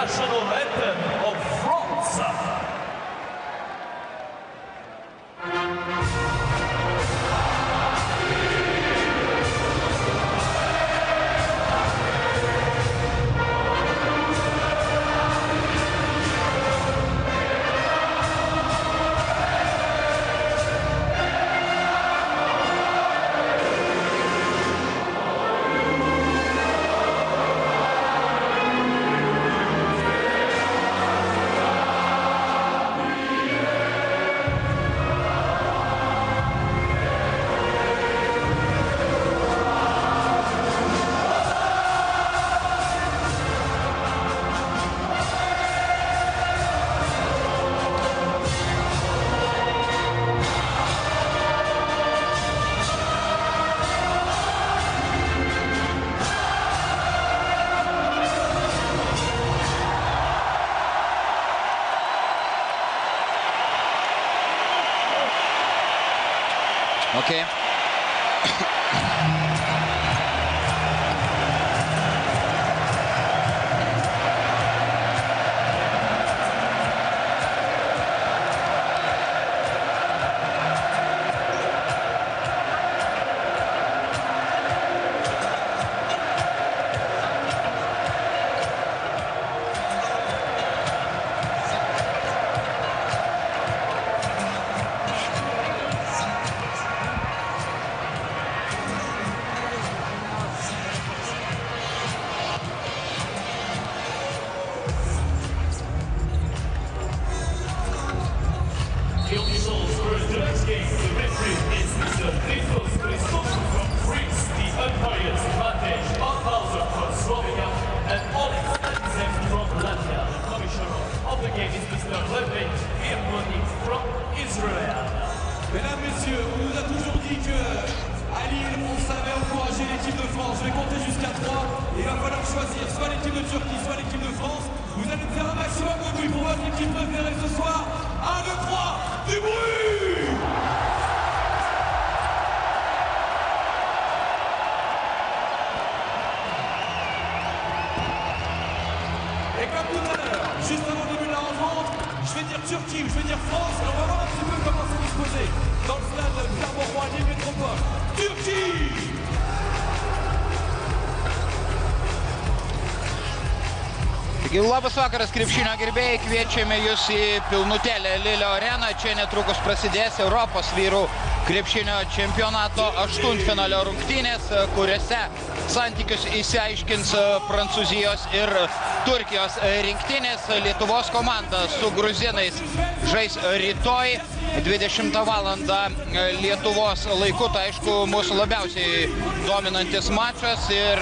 national anthem of France. Okay. The officials for tonight's game, the referee is Mr. Christos Christophou from Greece, the umpires Matej Althauser from Slovenia, and Oleg Stanisev from Latvia. The commissioner of the game is Mr. Levin Virmoni from Israel. Mesdames, Messieurs, on nous a toujours dit que à Lille, on savait encourager l'équipe de France. Je vais compter jusqu'à 3 et il va falloir choisir soit l'équipe de Turquie, soit l'équipe de France. Vous allez me faire un maximum de bruit pour votre équipe préférée ce soir. 1, 2, 3, du bruit! Et comme tout à l'heure, juste avant le début de la rencontre, je vais dire Turquie ou je vais dire France, et on va voir un petit peu comment c'est disposé dans le stade Pierre-Mauroy à Lille Métropole. Turquie! Taigi, labas vakaras, krepšinio gerbėjai, kviečiame jūs į pilnutėlę Lilio areną. Čia netrukus prasidės Europos vyrų krepšinio čempionato aštuntfinalio rungtynės, kuriuose santykius išsiaiškins Prancūzijos ir Turkijos rinktinės. Lietuvos komanda su gruzinais žais rytoj 20 valandą Lietuvos laiku. Tai aišku, mūsų labiausiai dominantis mačas ir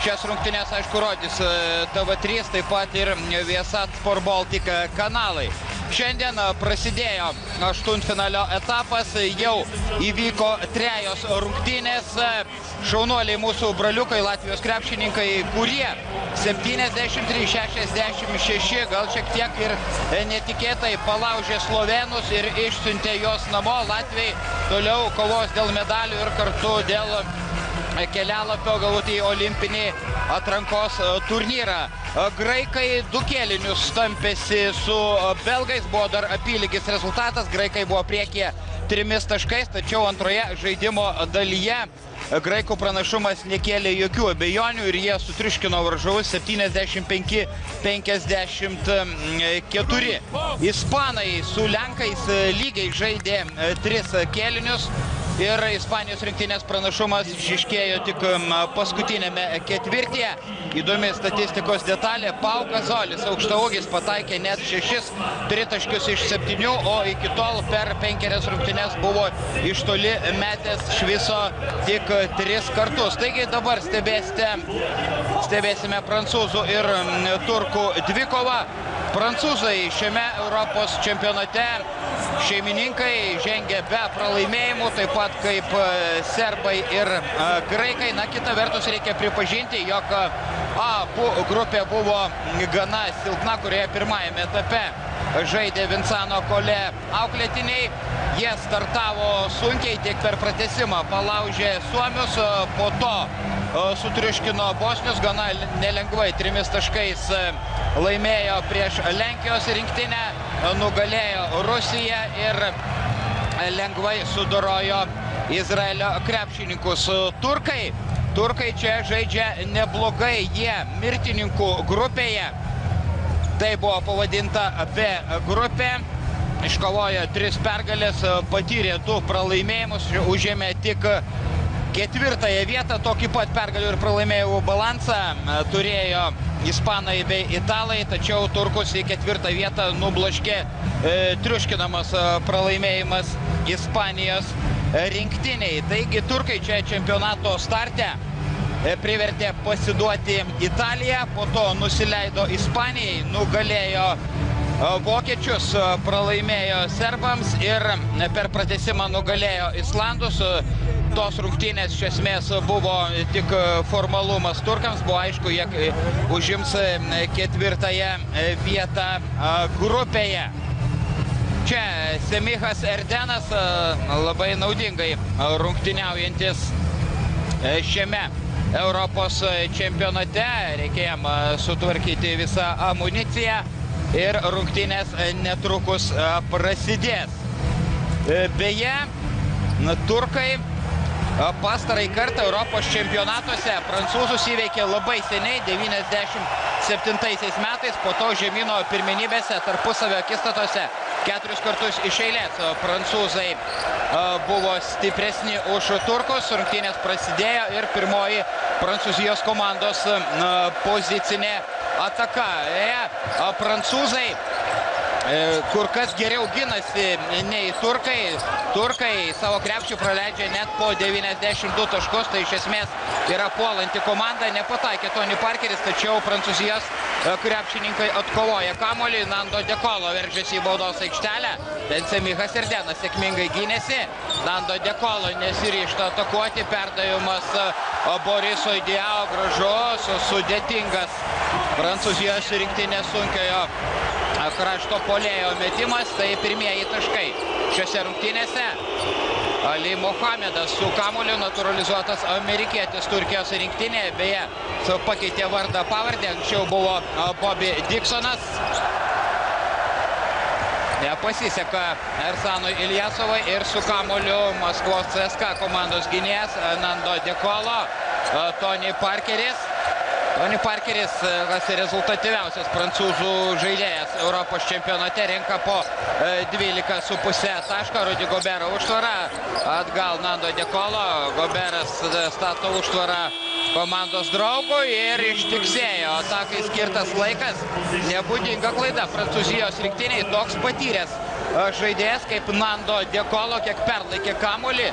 šias rungtynės, aišku, rodys TV3, taip pat ir Viasat Sport Baltic kanalai. Šiandien prasidėjo aštuntfinalio etapas, jau įvyko trejos rungtynės. Šaunuoliai mūsų braliukai, Latvijos krepšininkai, kurie 73-66, gal šiek tiek ir netikėtai palaužė slovenus ir išsiuntė juos namo. Latviai toliau kovos dėl medalių ir kartu dėl kelialapio galbūt į olimpinį atrankos turnyrą. Graikai 2 kėlinius tampėsi su belgais, buvo dar apylygis rezultatas, graikai buvo priekyje 3 taškais, tačiau antroje žaidimo dalyje graikų pranašumas nekėlė jokių abejonių ir jie sutriuškino varžovus 75-54. Ispanai su lenkais lygiai žaidė 3 kėlinius. Ir Ispanijos rinktinės pranašumas išiškėjo tik paskutinėme ketvirtyje. Įdomi statistikos detalė, Pau Gazolis, aukštaūgis, pataikė net 6 tritaškius iš 7, o iki tol per 5 rungtynes buvo iš toli metęs iš viso tik 3 kartus. Taigi dabar stebėsime prancūzų ir turkų dvikovą. Prancūzai šiame Europos čempionate šeimininkai žengia be pralaimėjimų, taip pat kaip serbai ir graikai. Na, kita vertus reikia pripažinti, jog A grupė buvo gana silpna, kurioje pirmajame etape žaidė Vincano Kolė auklėtiniai. Jie startavo sunkiai, tiek per pratęsimą palaužė suomius, po to sutriuškino bosnius, gana nelengvai 3 taškais laimėjo prieš Lenkijos rinktinę, nugalėjo Rusiją ir lengvai sudorojo Izraelio krepšininkus. Turkai čia žaidžia neblogai, jie mirtininkų grupėje, tai buvo pavadinta B grupė, iškovojo 3 pergalės, patyrė 2 pralaimėjimus, užėmė tik 4 vietą, tokį pat pergalių ir pralaimėjimų balansą turėjo ispanai bei italai, tačiau turkus į 4 vietą nubloškė triuškinamas pralaimėjimas Ispanijos rinktiniai. Taigi turkai čia čempionato starte privertė pasiduoti Italiją, po to nusileido Ispanijai, nugalėjo vokiečius, pralaimėjo serbams ir per pratęsimą nugalėjo islandus. Tos rungtynės iš esmės buvo tik formalumas turkams, buvo aišku, jie užims 4 vietą grupėje. Čia Semihas Erdenas, labai naudingai rungtyniaujantis šiame Europos čempionate, reikėjo sutvarkyti visą amuniciją ir rungtynės netrukus prasidės. Beje, turkai pastarąjį kartą Europos čempionatuose prancūzus įveikė labai seniai, 97 metais, po to žemyno pirmenybėse tarpusavio akistatose 4 kartus iš eilės prancūzai buvo stipresni už turkus, rungtynės prasidėjo ir pirmoji Prancūzijos komandos pozicinė ataka. Prancūzai kur kas geriau ginasi nei turkai. Turkai savo krepšį praleidžia net po 92 taškus, tai iš esmės yra puolanti komanda. Nepataikė Tony Parkeris, tačiau Prancūzijos krepšininkai atkovoja kamuolį. Nando De Colo veržiasi į baudos aikštelę. Ten Semihas Erdenas sėkmingai gynėsi. Nando De Colo nesiryžta atakuoti. Perdavimas Borisui Diao, gražus, sudėtingas Prancūzijos rinktinės sunkiojo krašto puolėjo metimas, tai pirmieji taškai šiose rungtynėse. Ali Mohamedas su kamuoliu, naturalizuotas amerikietis Turkijos rinktinėje, beje, pakeitė vardą pavardę, anksčiau buvo Bobby Dixonas. Pasiseka Ersanui Ilyasovui ir su kamuoliu Maskvos CSKA komandos gynėjas Nando De Colo, Tony Parkeris. Tony Parkeris, kas rezultatyviausias prancūzų žaidėjas Europos čempionate, renka po 12,5 taško. Rudy Gobero užtvara, atgal Nando De Colo, Goberas stato užtvarą komandos draugui ir ištiksėjo. Atakai skirtas laikas, nebūdinga klaida Prancūzijos rinktiniai, toks patyręs žaidėjas kaip Nando De Colo, kiek perlaikė kamuolį,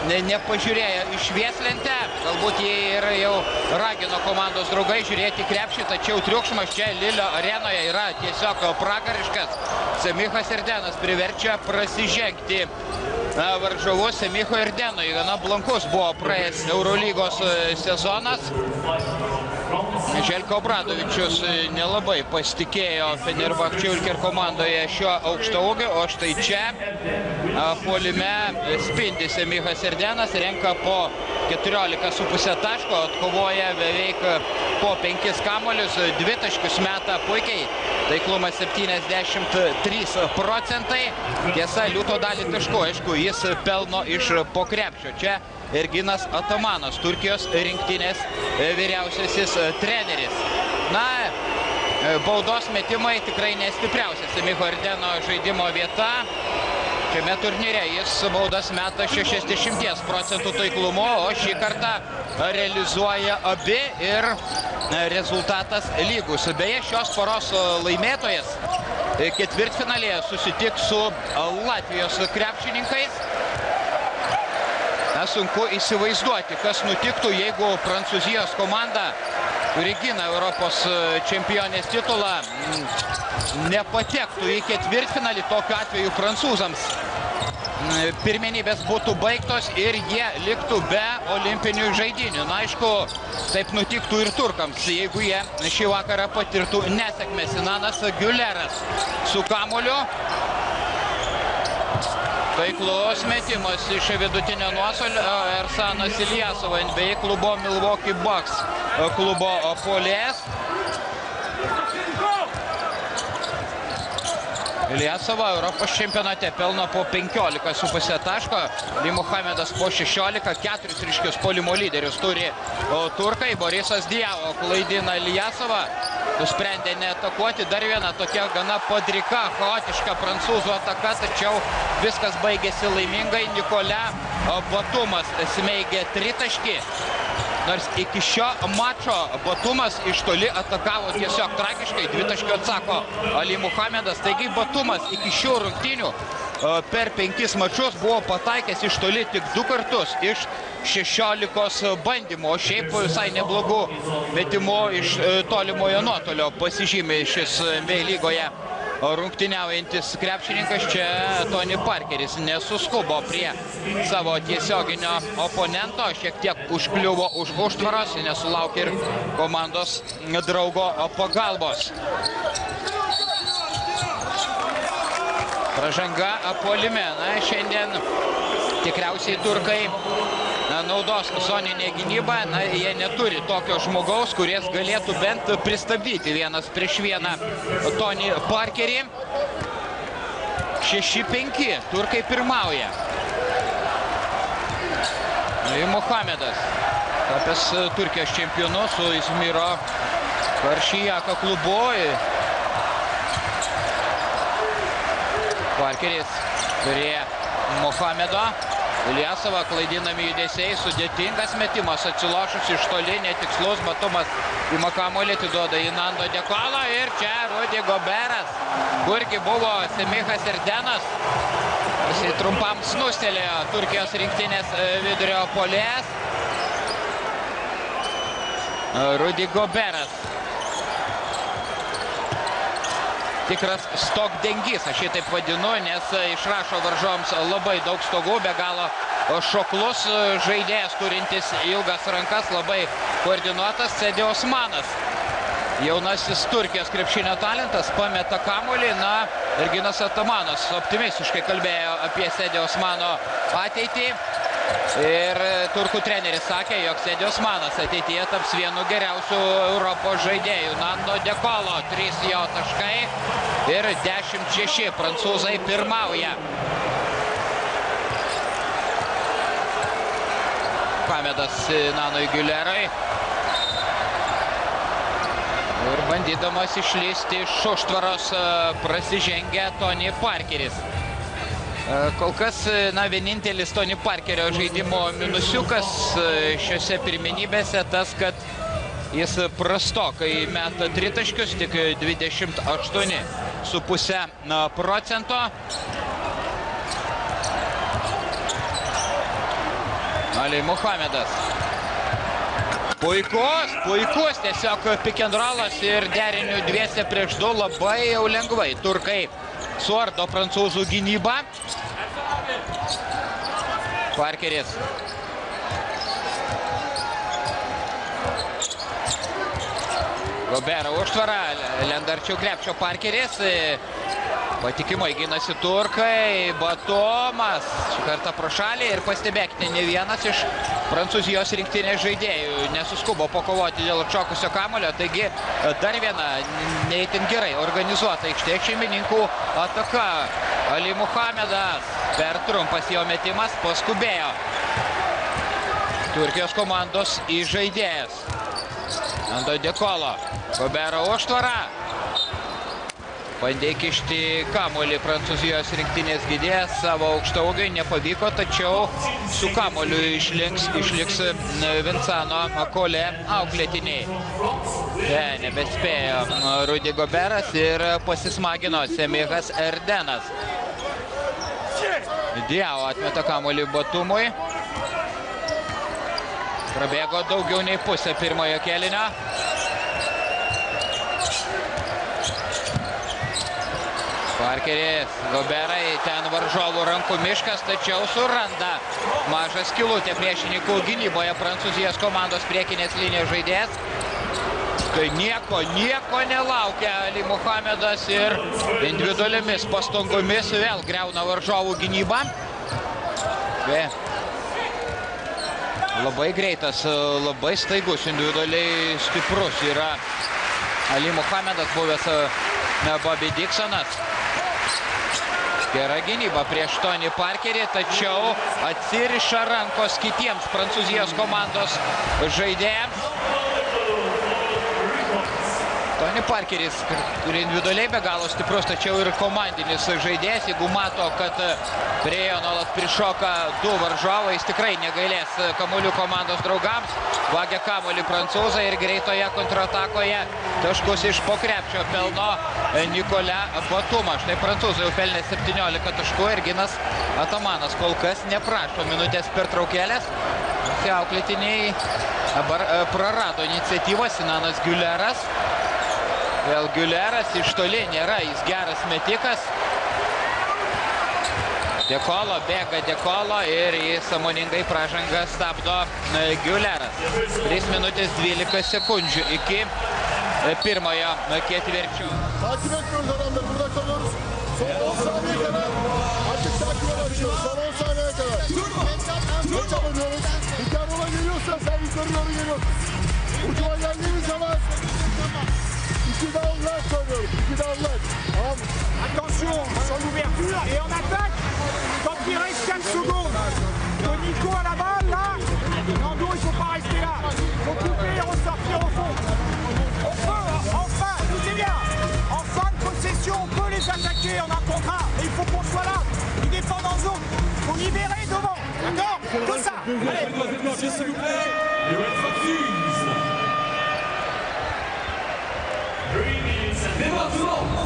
nepažiūrėjo į švieslentę, galbūt jie ir jau ragino komandos draugai žiūrėti krepšį, tačiau triukšmas čia Lilio arenoje yra tiesiog pragariškas. Semihas Erdenas priverčia prasižengti varžovus. Semiho Erdenui gana blankus buvo praėjęs Eurolygos sezonas. Željko Obradovičius nelabai pasitikėjo Fenerbahče Ulker komandoje šiuo aukštaūgiu, o štai čia puolime spindi Semihas Erdenas, renka po 14,5 taško, atkovoja beveik po 5 kamuolius, 2 taškius meta puikiai, taiklumas 73%. Tiesa, liūto dalį taškų, aišku, jis pelno iš po krepšio. Čia Erginas Atamanas, Turkijos rinktinės vyriausiasis treneris. Na, baudos metimai tikrai nestipriausia Semiho Erdeno žaidimo vieta. Šiame turnyre jis baudas meta 60% taiklumu, o šį kartą realizuoja abi ir rezultatas lygus. Beje, šios poros laimėtojas ketvirtfinalėje susitiks su Latvijos krepšininkais. Sunku įsivaizduoti, kas nutiktų, jeigu Prancūzijos komanda, kuri gina Europos čempionės titulą, nepatektų į ketvirtfinalį. Tokiu atveju prancūzams pirmenybės būtų baigtos ir jie liktų be olimpinių žaidynių. Na, aišku, taip nutiktų ir turkams, jeigu jie šį vakarą patirtų nesėkmės. Sinanas Güleras su kamuoliu. Taiklus metimas iš vidutinio nuosolio. Ersanas Ilyasova, NBA klubo Milwaukee Bucks klubo puolėjas. Ilyasova Europos čempionate pelno po 15,5 taško. Ali Muhamedas po 16, 4 ryškius puolimo lyderius turi turkai. Borisas Diavo klaidina Ilyasovą. Nusprendė neatakuoti. Dar viena tokia gana padrika, chaotiška prancūzų ataka, tačiau viskas baigėsi laimingai. Nicolas Batumas smeigė tritaškį. Nors iki šio mačo Batumas iš toli atakavo tiesiog tragiškai, dvitaškių atsako Ali Muhamedas. Taigi Batumas iki šių rungtynių per 5 mačus buvo pataikęs iš toli tik 2 kartus iš 16 bandymų. Šiaip visai neblogų metimų iš tolimojo nuotolio pasižymė šis NBA lygoje rungtyniaujantis krepšininkas. Čia Tony Parkeris nesuskubo prie savo tiesioginio oponento, šiek tiek užkliuvo už užtvaros, nesulaukė ir komandos draugo pagalbos. Pražanga puolime. Na, šiandien tikriausiai turkai naudos zoninė gynyba. Na, jie neturi tokio žmogaus, kuris galėtų bent pristabdyti 1-prieš-1 Tony Parkerį. 6-5. Turkai pirmauja. Ali Muhamedas tapęs Turkijos čempionu su Izmiro Karšijaka klubu. Parkeris prie Muhamedo. Ilyasova klaidinami judesiai, sudėtingas metimas, atsilošus iš toli, netikslus. Batumas ima kamuolį, atiduoda į Nando De Colo ir čia Rudy Goberas, kurgi buvo Semichas Erdenas. Jisai trumpam snustelėjo Turkijos rinktinės vidurio puolėjas. Rudy Goberas. Tikras stogdengys, aš jį taip vadinu, nes išrašo varžoms labai daug stogų, be galo šoklus žaidėjas, turintis ilgas rankas, labai koordinuotas. Sedi Osmanas, jaunasis Turkijos krepšinio talentas, pameta kamuolį. Na, Erginas Atamanas optimistiškai kalbėjo apie Sedi Osmano ateitį. Ir turkų treneris sakė, jog Sedi Osmanas ateityje taps vienu geriausių Europos žaidėjų. Nando De Colo, 3 jo taškai ir 10-6. Prancūzai pirmauja. Muhamedas Nanui Gülerai. Ir bandydamas išlysti iš užtvaros prasižengia Tony Parkeris. Kol kas, na, vienintelis Tony Parkerio žaidimo minusiukas šiose pirmenybėse tas, kad jis prastokai meta tritaškius, tik 28,5%. Ali Muhamedas. Puikus tiesiog pick and rollas ir derinių 2-2 labai jau lengvai. Turkai suardo prancūzų gynybą. Parkeris. Gobero užtvara, lenda arčiau krepšio Parkeris. Patikimai ginasi turkai. Batumas šį kartą pro šalį ir pastebėkite, ne vienas iš Prancūzijos rinktinės žaidėjų nesuskubo pakovoti dėl atšokusio kamulio. Taigi dar viena neįtin gerai organizuota aikštės šeimininkų ataka. Ali Muhamedas, per trumpas jo metimas, paskubėjo Turkijos komandos įžaidėjas. Nando De Colo, Gobero užtvara. Bandė kišti kamuolį Prancūzijos rinktinės gynėjas savo aukštaūgiui, nepavyko, tačiau su kamuoliu išliks Vincano Collet auklėtiniai. Nebespėjo Rudy Goberas ir pasismagino Semichas Erdenas. Diavo atmeta kamuolį Batumui. Prabėgo daugiau nei pusę pirmojo kėlinio. Parkeris, Goberai, ten varžovų rankų miškas, tačiau suranda mažą skylutę priešininkų gynyboje Prancūzijos komandos priekinės linijos žaidėjas. Tai nieko nelaukia Ali Muhamedas ir individualiomis pastangomis vėl griauna varžovų gynybą. Be. Labai greitas, labai staigus, individualiai stiprus yra Ali Muhamedas, buvęs Bobby Dixonas. Gera gynyba prieš Tony Parkerį, tačiau atsiriša rankos kitiems Prancūzijos komandos žaidėjams. Tony Parkeris individualiai be galo stiprus, tačiau ir komandinis žaidėjas. Jeigu mato, kad prie jo nuolat prišoka du varžovai, jis tikrai negailės kamuolių komandos draugams. Vagia kamuolį prancūzai ir greitoje kontratakoje taškus iš po krepšio pelno Nicolas Batumą. Štai prancūzai jau pelnė 17 taškų ir Ginas Atamanas kol kas neprašo minutės pertraukėlės. Auklėtiniai dabar prarado iniciatyvą. Sinanas Güleras. Vėl Güleras iš toli nėra, jis geras metikas. Dekolo, bėga Dekolo ir jis sąmoningai pražangą stabdo Güleras. 3 minutės 12 sekundžių iki pirmojo ketvirčio. Takip etmiyoruz adamları, burada kalıyoruz. Son 10 saniye kadar artık takibe başlıyoruz. Son 10 saniye kadar. Maç alıyoruz. Hikarola geliyorsa sen yukarı doğru geliyorsun. Ucuma geldiğimiz zaman 2 downlar söylüyorum. 2 downlar. Tamam. Attention sur l'ouverture et en attaque quand il reste 4 secondes. Nico à la balle là. Nando, il ne faut pas rester là. Il faut couper et ressortir au fond. On peut, enfin, écoutez bien, en fin de possession, on peut les attaquer en un contre un. Et il faut qu'on soit là. Ils défendent en zone. Il faut libérer devant. D'accord? Que ça. Allez, s'il vous plaît. Les Red Foxes.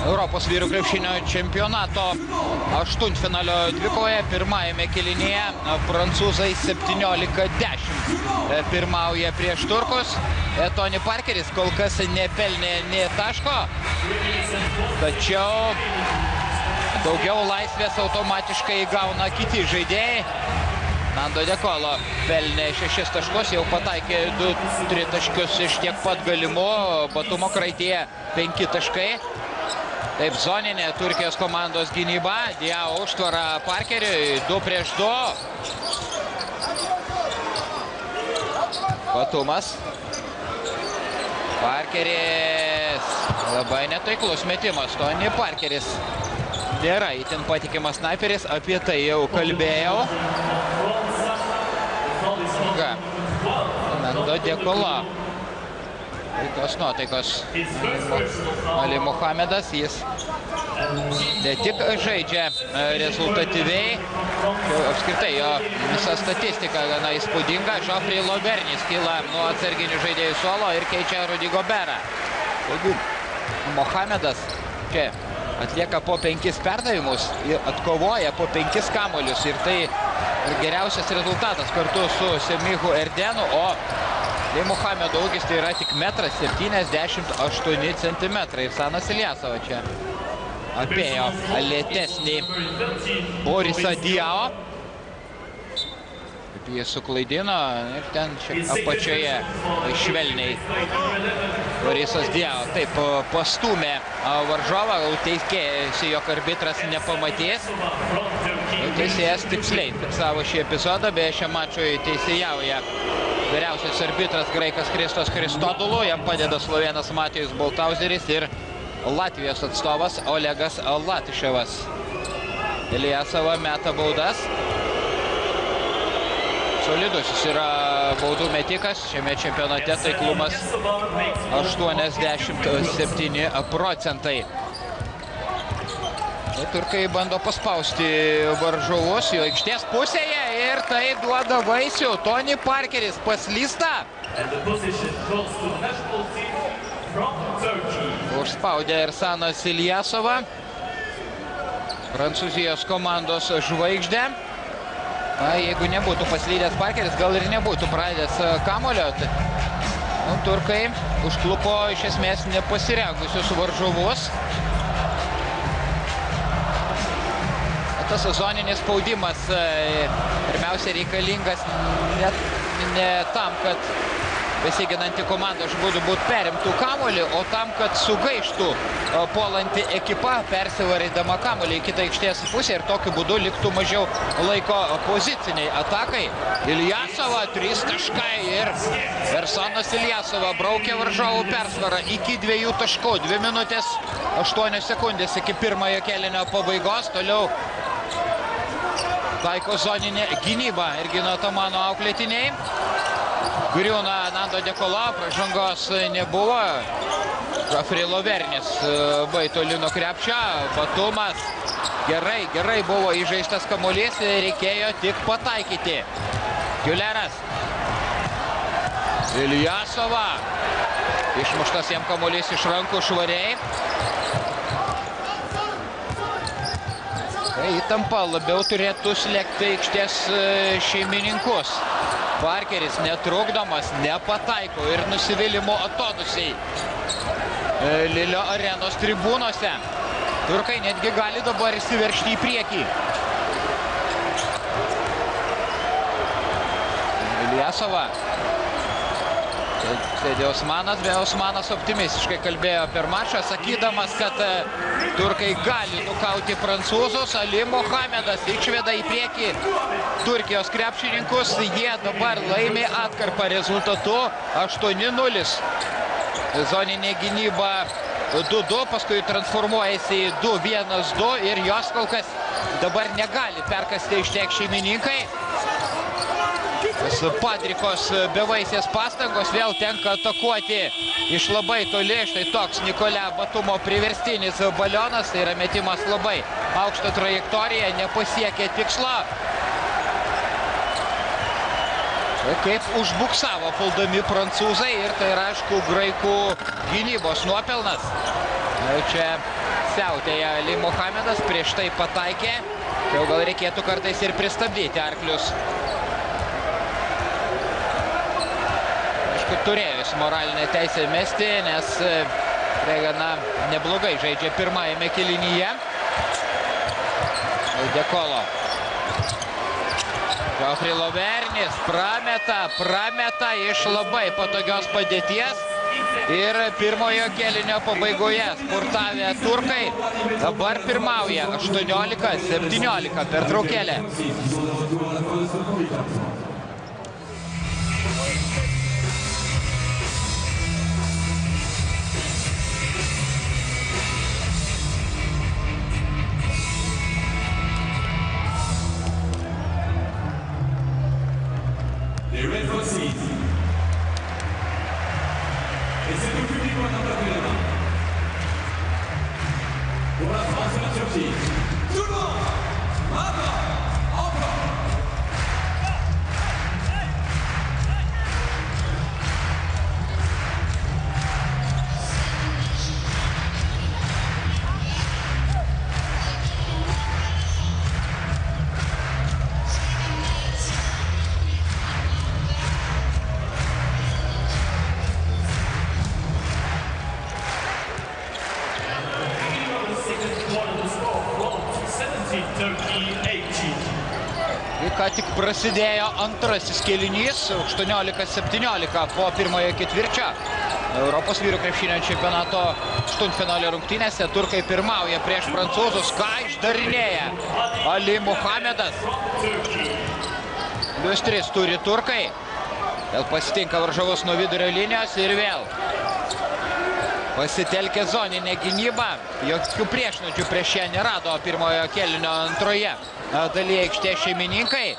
Europos vyrų krepšinio čempionato aštuntfinalio dvikovoje pirmajame kėlinyje prancūzai 17-10 pirmauja prieš turkus. Tony Parkeris kol kas nepelnė nė taško, tačiau daugiau laisvės automatiškai gauna kiti žaidėjai. Nando Dekolo pelnė 6 taškus, jau pataikė 2 taškius iš tiek pat galimų, Batumo kraityje 5 taškai. Taip, zoninė Turkijos komandos gynyba, Diao užtvara Parkeriui, 2 prieš 2. Batumas. Parkeris, labai netaiklus metimas, Tony Parkeris. Nėra itin patikimas snaiperis, apie tai jau kalbėjau. Nando Dekolo. Puikios nuotaikos. Ali Muhamedas, jis ne tik žaidžia rezultatyviai, apskritai jo visa statistika gana įspūdinga. Žofrey Lobernis kyla nuo atsarginių žaidėjų suolo ir keičia Rudy Goberą. Taigi, Muhamedas čia atlieka po 5 perdavimus ir atkovoja po 5 kamuolius. Ir tai geriausias rezultatas kartu su Semihu Erdenu, o Muhamedo ūgis tai yra tik 1,78 centimetrai. Ir Sanas Ilyasova čia apėjo lėtesnį Borisą Diao. Jis suklaidino ir ten šiek apačioje švelniai Borisas Diao. Taip, pastūmė varžovą, teikėsi, jog arbitras nepamatys. Teisėjas tiksliai fiksavo šį epizodą, beje šiam mačui teisėjauja vyriausias arbitras graikas Kristos Christodoulou, jam padeda slovėnas Matijus Baltauzeris ir Latvijos atstovas Olegas Latiševas. Ilyasova meta baudas. Solidus jis yra baudų metikas, šiame čempionate taiklumas 87%. Turkai bando paspausti varžovus jo aikštės pusėje ir tai duoda vaisių. Tony Parkeris paslysta. Užspaudė ir Sanas Ilyasova, Prancūzijos komandos žvaigždė. Jeigu nebūtų paslydęs Parkeris, gal ir nebūtų pradėjęs kamulio. Turkai užklupo iš esmės nepasirengusius varžovus. Tas sezoninis spaudimas pirmiausia reikalingas ne tam, kad besiginanti komanda žūdbūt perimtų kamuolį, o tam, kad sugaištų puolanti ekipa, persivarydama kamuolį į kitą aikštės pusę ir tokiu būdu liktų mažiau laiko poziciniai atakai. Iljasova 3 taškai ir Ersanas Iljasova braukė varžovų persvarą iki 2 taškų. 2 minutės 8 sekundės iki pirmojo kėlinio pabaigos. Toliau taiko zoninė gynyba ir gina Tamano auklėtiniai. Griūna Nando De Colo, pražangos nebuvo. Žofri Lovernis labai toli nuo krepšio. Batumas. Gerai buvo įžaistas kamuolys, reikėjo tik pataikyti. Giuleras. Iljasova. Išmuštas jam kamuolys iš rankų švariai. Įtampa labiau turėtų slėgti aikštės šeimininkus. Parkeris netrukdomas, nepataiko ir nusivylimo atodusiai Lilio arenos tribūnose. Turkai netgi gali dabar įsiveržti į priekį. Iljasova. Sėdė Osmanas, bet Osmanas optimistiškai kalbėjo per mačą, sakydamas, kad turkai gali nukauti prancūzus. Ali Mohamedas išveda į priekį Turkijos krepšininkus. Jie dabar laimi atkarpą rezultatu 8-0. Zoninė gynyba 2-2, paskui transformuojasi į 2-1-2 ir jos kol kas dabar negali perkasti ištek šeimininkai. Padrikos bevaisės pastangos, vėl tenka atakuoti iš labai toli. Štai toks Nikolė Batumo priverstinis balionas, tai yra metimas labai aukštą trajektoriją, nepasiekė tikslo. Kaip užbuksavo puldami prancūzai ir tai yra, aišku, graikų gynybos nuopelnas. Čia siautėja Ali Mohamedas, prieš tai pataikė. Jau gal reikėtų kartais ir pristabdyti arklius. Turėjo jis moralinę teisę mesti, nes gana neblogai žaidžia pirmajame kėlinyje. De Colo. Žofri Lovernis prameta iš labai patogios padėties. Ir pirmojo kėlinio pabaigoje spurtavę turkai dabar pirmauja 18-17 pertraukėlė. Les Red Rossis. Et c'est le public qu'on a tapé la main. Pour la France et la Turquie. Tout le monde, à bas, encore. Ką tik prasidėjo antrasis kėlinys, 18-17 po pirmojo ketvirčio. Europos vyrų krepšinio čempionato aštuntfinalio rungtynėse turkai pirmauja prieš prancūzus. Ką išdarinėja Ali Mohamedas. + 3 turi turkai. Vėl pasitinka varžovus nuo vidurio linijos ir vėl pasitelkė zoninę gynybą. Jokių priešnuodžių prieš ją nerado pirmojo kėlinio antroje dalyje aikštės šeimininkai.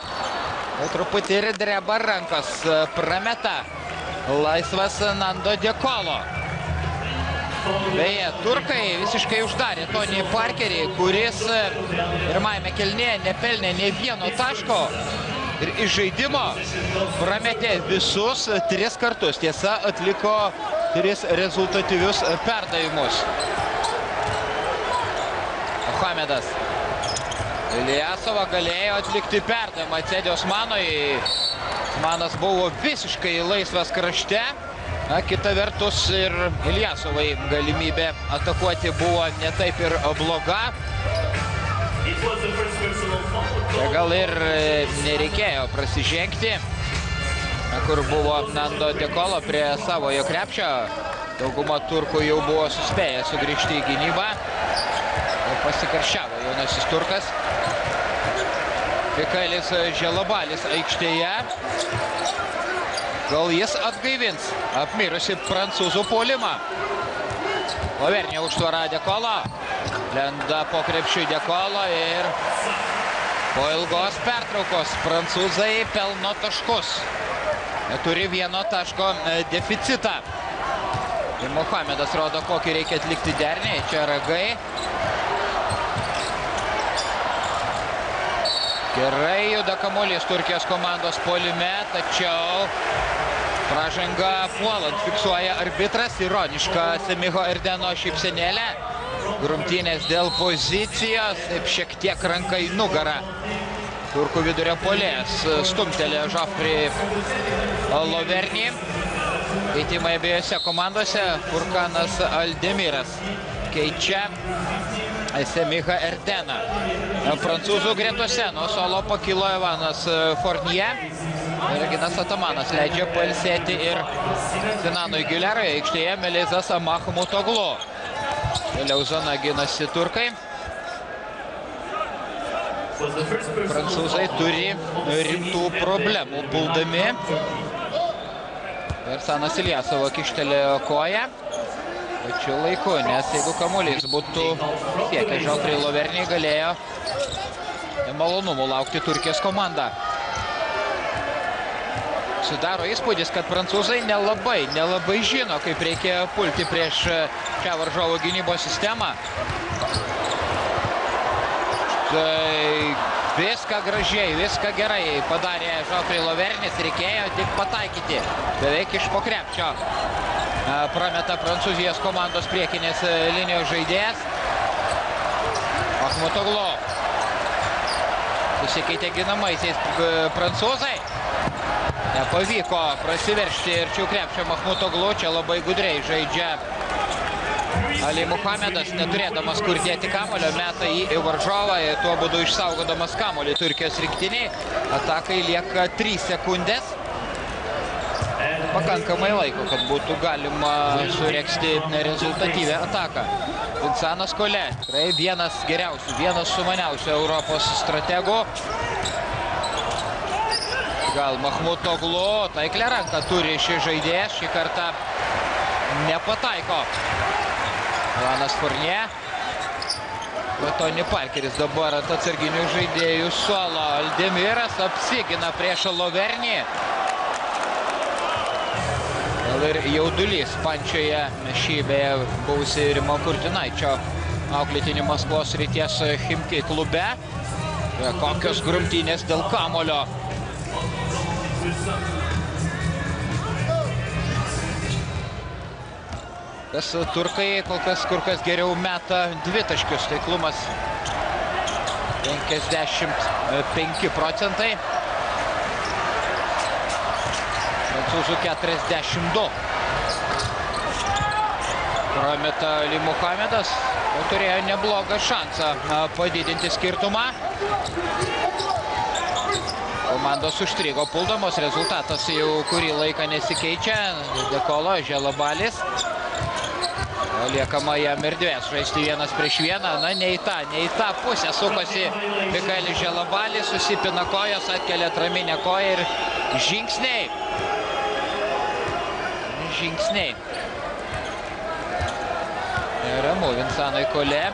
Truputį ir dreba rankos, prameta laisvas Nando De Colo. Beje, turkai visiškai uždarė Tony Parkerį, kuris pirmajame kėlinyje nepelnė nė vieno taško ir iš žaidimo prametė visus 3 kartus. Tiesa, atliko 3 rezultatyvius perdavimus. Mohamedas. Iljasova galėjo atlikti perdavimą Cedi Osmanui. Osmanas buvo visiškai laisvas krašte. Kita vertus ir Iljasovai galimybė atakuoti buvo ne taip ir bloga. Gal ir nereikėjo prasižengti kur buvo Nando Dekolo prie savojo krepšio. Dauguma turkų jau buvo suspėję sugrįžti į gynybą. Ir pasikarščiavo jaunasis turkas. Mikaelis Želabalis aikštėje. Gal jis atgaivins apmirusi prancūzų puolimą. Lovernė užtvara Dekolo. Lenda po krepšių Dekolo ir po ilgos pertraukos prancūzai pelno taškus. Turi vieno taško deficitą. Ir Mohamedas rodo, kokį reikia atlikti dernį. Čia ragai. Gerai juda kamuolys Turkijos komandos puolime, tačiau pražanga puolant fiksuoja arbitras. Ironiška Semiho Erdeno šypsenėlė. Grumtynės dėl pozicijos, taip šiek tiek ranka į nugarą. Turkų vidurio puolėjas stumtelė Žofrį Lovernį. Keitimai abiejose komandose. Furkanas Aldemiras keičia Semihą Erdeną. Prancūzų gretose nuo suolo pakilo Evanas Fournier. Reginas Atamanas leidžia pailsėti ir Sinanui Gilerai. Aikštėje Melizas Mahmutoglu. Vėliau zona ginasi turkai. Prancūzai turi rimtų problemų puldami. Ir Sanas Iljasovo kištelėjo koją. Tačiau laiku, nes jeigu kamuolys būtų siekia Žofrį Lovernį, galėjo malonumų laukti Turkijos komanda. Sudaro įspūdis, kad prancūzai nelabai žino, kaip reikia pulti prieš šią varžovų gynybos sistemą. Tai viską gražiai, viską gerai padarė Žofrį Lovernis, reikėjo tik pataikyti. Beveik iš po krepšio prameta Prancūzijos komandos priekinės linijos žaidėjas. Mahmutoglu. Susikeitė ginamaisiais prancūzai. Nepavyko prasiveržti ir čia krepšio Mahmutoglu. Čia labai gudriai žaidžia Ali Muhamedas, neturėdamas kur dėti kamulio, meta jį į varžovą ir tuo būdu išsaugodamas kamulį Turkijos rinktiniai. Atakai lieka 3 sekundės. Pakankamai laiko, kad būtų galima suregzti rezultatyvę ataką. Vincanas Kolė, tikrai vienas geriausių, vienas sumaniausių Europos strategų. Gal Mahmutoglu, taiklę ranką turi šį žaidėjas, šį kartą nepataiko. Evanas Fournier. Tony Parkeris dabar ant atsarginių žaidėjų suolo. Aldemiras apsigina prieš Lovernį. Gal ir jaudulys pančioje šį beje buvusi Rimo Kurtinaičio auklėtinį Maskvos srities Chimki klube. Kokios grumtynės dėl kamulio. Turkai kol kas kur kas geriau meta dvitaškius. Taiklumas 55%. Prancūzų 42. Prameta Ali Muhamedas. Turėjo neblogą šansą padidinti skirtumą. Komandos užstrigo puldamos. Rezultatas jau kurį laiką nesikeičia. Dekolo, Želabalis. Liekama jam erdvės žaisti 1 prieš 1. Na, ne į tą pusę sukosi Mikaelis Želabalis, susipina kojos, atkelia atraminę koją ir žingsniai. Ramu Vincanui Kolė.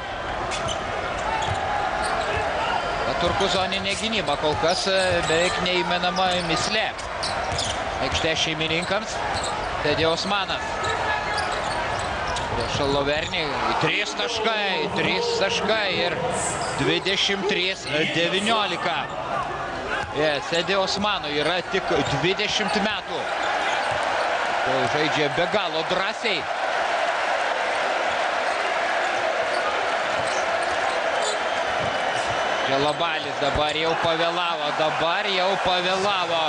Turkų zoninė gynyba kol kas beveik neįmenama mislė. Aikštė šeimininkams. Tedė Osmanas. Prieš Lovernį 3 taškai ir 23-19. Tedė Osmanui yra tik 20 metų. Žaidžia be galo drąsiai. Želabalis dabar jau pavėlavo.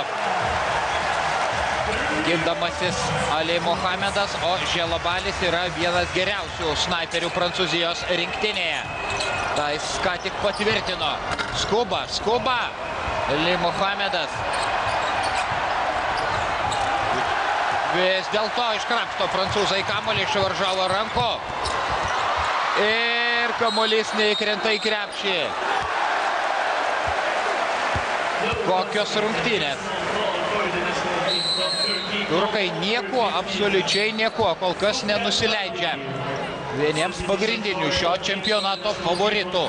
Gindamasis Ali Muhamedas, o Želabalis yra vienas geriausių snaiperių Prancūzijos rinktinėje. Tai jis ką tik patvirtino. Skuba Ali Muhamedas. vis dėlto iškrapšto prancūzai kamuolį iš varžovo rankų. Ir kamuolys neįkrenta į krepšį. Kokios rungtynės. Turkai niekuo, absoliučiai niekuo, kol kas nenusileidžia vieniems pagrindinių šio čempionato favoritų.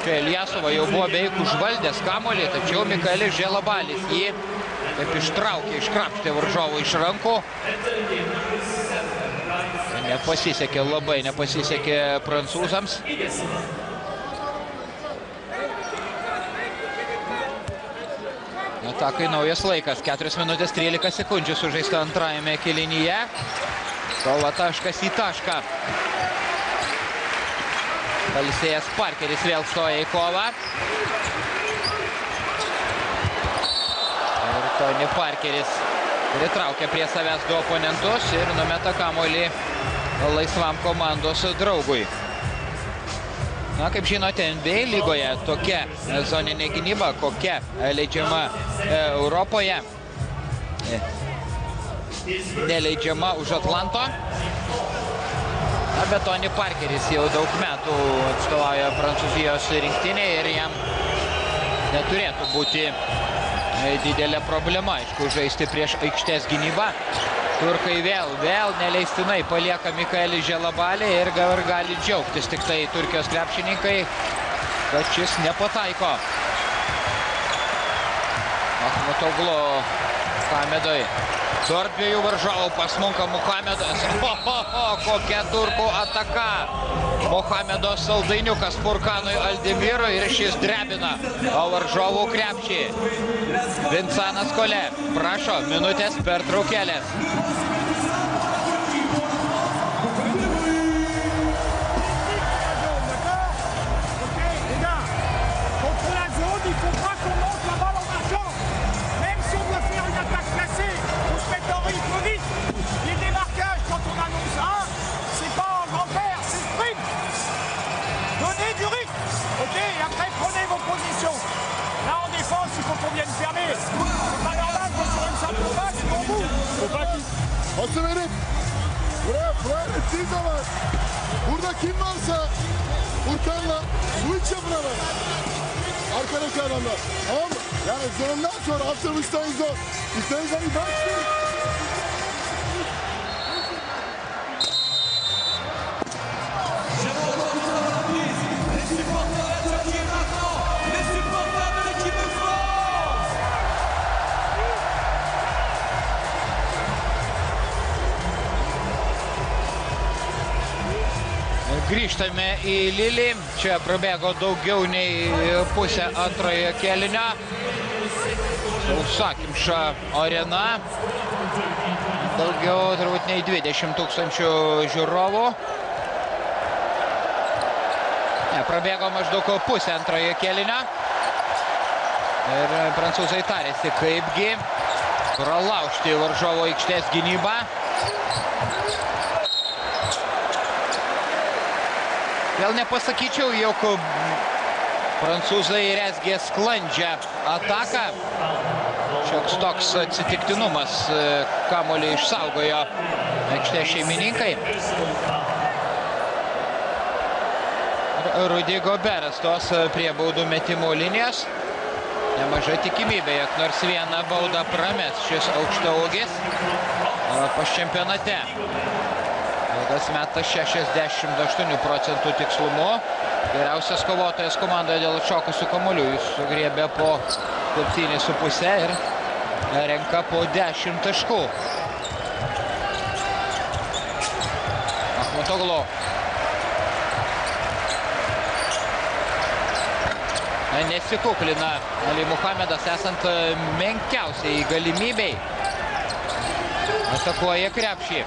Čia Iljasova jau buvo beveik užvaldęs kamuolį, tačiau Mikaelis Želabalis jį taip ištraukė, iškrapštė varžovų iš rankų. Nepasisekė, labai nepasisekė prancūzams. Atakai naujas laikas, 4 minutės 13 sekundžių sužaista antrajame kėlinyje. Kova taškas į tašką. Pailsėjęs Parkeris vėl stoja į kovą. Ir Tony Parkeris pritraukia prie savęs du oponentus ir numeta kamuolį laisvam komandos draugui. Na, kaip žinote, NBA lygoje tokia zoninė gynyba, kokia leidžiama Europoje, neleidžiama už Atlanto. Bet Tony Parkeris jau daug metų atstovauja Prancūzijos rinktinėje ir jam neturėtų būti didelė problema, aišku, žaisti prieš aikštės gynybą. Turkai vėl neleistinai palieka Mikaelį Želabalį ir gali džiaugtis tik tai Turkijos krepšininkai, kad šis nepataiko. Ahmatoglu Muhamedui. Tarp dviejų varžovų pasmunka Muhamedas. Kokia turkų ataka. Muhamedo saldainiukas Furkanui Aldemirui ir šis drebina varžovų krepšį. Vincanas Kolė prašo minutės pertraukėlės. Pası verip buraya ettiği zaman burada kim varsa Furkan'la switch yapın hemen. Arkadaki adamlar. Tamam mı? Yani zorundan sonra attırmıştayız o. İsteyiz hani başlayın. Grįžtame į Lilį. Čia prabėgo daugiau nei pusę antrojo kėlinio. Sausakimša arena. Daugiau turbūt nei 20 tūkstančių žiūrovų. Prabėgo maždaug pusę antrojo kėlinio. Ir prancūzai tarėsi, kaipgi pralaužti varžovo aikštės gynybą. Vėl nepasakyčiau, jog prancūzai rezgė sklandžią ataką. Šioks toks atsitiktinumas, kamuolį išsaugojo aikštės šeimininkai. Rudy Goberas tos prie baudų metimų linijos. Nemaža tikimybė, jog nors vieną baudą prames šis aukštaūgis Europos čempionate. Ilgas metas 68% tikslumu. Geriausias kovotojas komandoje dėl atšokusių kamuolių. Jis sugriebė po 7,5 ir renka po 10 taškų. Ahmatoglu. Nesikuklina Ali Muhamedas, esant menkiausiai galimybei. Atakuoja krepšį.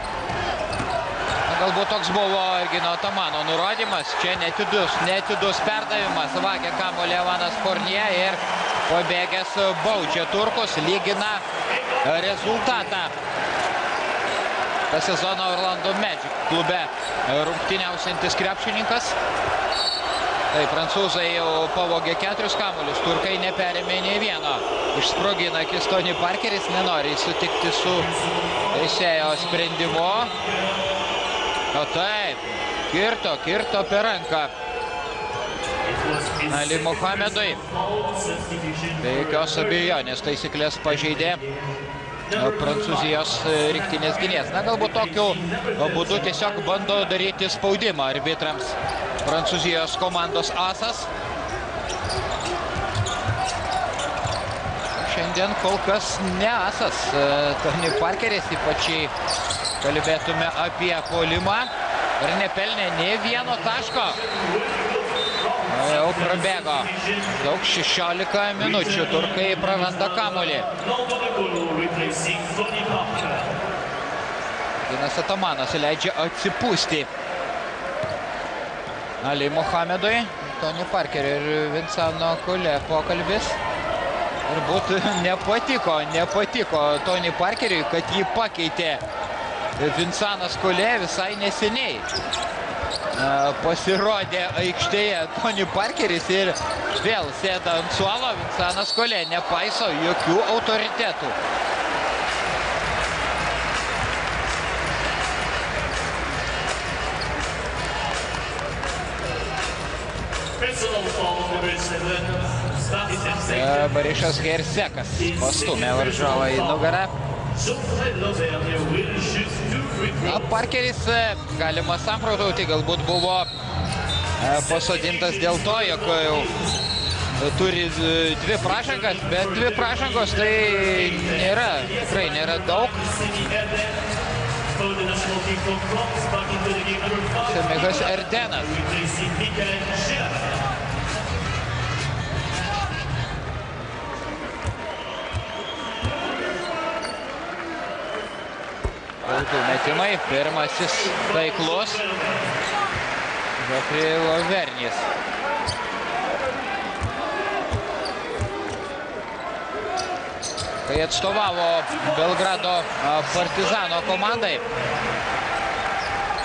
Galbūt toks buvo Ergino Tamano nurodymas. Čia netidus perdavimas. Vagia kamuolį Evanas Fournier ir pabėgęs baudžia turkus. Lygina rezultatą. Ta sezono Orlando Magic klube rungtyniausiantis krepšininkas. Tai prancūzai jau pavogė 4 kamuolius, turkai neperėmė nei vieno. Išsprogina akis Tony Parkeris, nenori sutikti su teisėjo sprendimu. O taip, kirto per ranką Ali Mohamedui. Be jokios abejonės taisyklės pažeidė Prancūzijos rinktinės gynėjas. Na, galbūt tokiu būdu tiesiog bando daryti spaudimą arbitrams. Prancūzijos komandos asas. Šiandien kol kas ne asas Tony Parkeris, ypač kalbėtume apie puolimą. Ir nepelnė nė vieno taško. Jau prabėgo daug 16 minučių, turkai praranda kamuolį. Ginas Atamanas leidžia atsipūsti Ali Mohamedui. Tony Parkerio ir Vincano Collet pokalbis. Ir būtų nepatiko Tony Parkeriui, kad jį pakeitė Vincanas Collet visai neseniai. Pasirodė aikštėje Tony Parkeris ir vėl sėda ant suolo. Vincanas Collet nepaiso jokių autoritetų. Barišas Hersekas pastumė varžovą į nugarą. Parkeris, galima samprotauti, galbūt buvo pasodintas dėl to, jog jau turi 2 pražangas, bet 2 pražangos tai tikrai nėra daug. Semigas Erdenas. Baudų metimai, pirmasis taiklus. Žofri Lovernys. Kai atstovavo Belgrado Partizano komandai,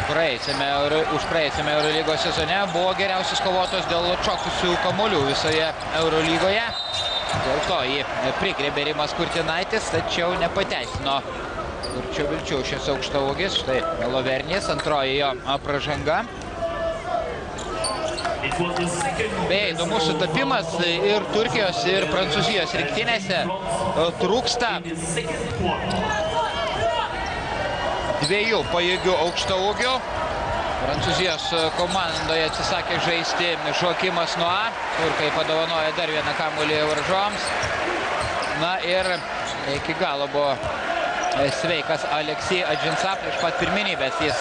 už praėjusiame Eurolygos sezone buvo geriausias kovotos dėl atšokusių kamuolių visoje Eurolygoje. Dėl to jį prigriebė Rimas Kurtinaitis, tačiau nepateisino Kurčio vilčių šis aukštaūgis. Štai Lovernys, antroji jo pražanga. Beje, įdomus sutapimas ir Turkijos, ir Prancūzijos rinktinėse trūksta 2 pajėgių aukštaūgių. Prancūzijos komandoje atsisakė žaisti Joakimas Noah. Turkai padovanoja dar vieną kamuolį varžovams. Na ir iki galo buvo sveikas Aleksej Adžinsa. Prieš pat pirmenybės jis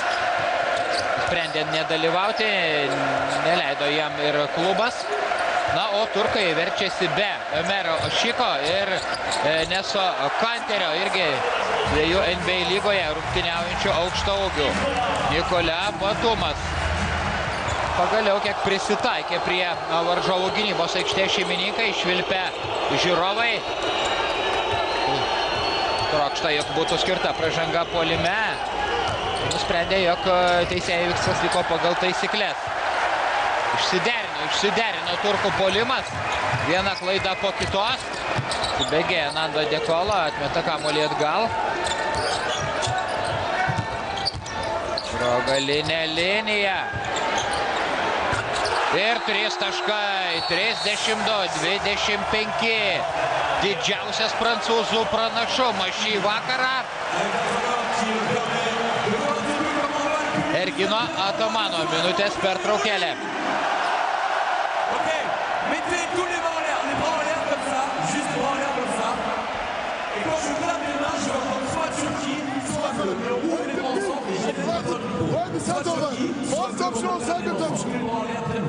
sprendė nedalyvauti, neleido jam ir klubas. Na, o turkai verčiasi be Ömero Ošiko ir Neso Kanterio, irgi 2 NBA lygoje rungtyniaujančių aukštaūgių. Nikolia Batumas pagaliau kiek prisitaikė prie varžovų gynybos aikštės šeimininkai, švilpė žiūrovai. Trokšta, jog būtų skirta pražanga puolime. Nusprendė, jog teisėjai viskas vyko pagal taisyklės. Išsiderino turkų puolimas. Viena klaida po kitos. Subėgė Nando De Colo, atmeta kamuolį atgal. Pro galinę liniją. Ir 3 taškai, 32-25. Didžiausias prancūzų pranašumas šį vakarą. Ergino Atamano minutės pertraukėlė. Ok, mettez tous les bras en l'air comme ça, juste bras en l'air comme ça. Et quand je clame les mains, je vais entendre soit Turquie, soit le rouge, les bras ensemble, et j'ai des personnes qui soit Turquie, soit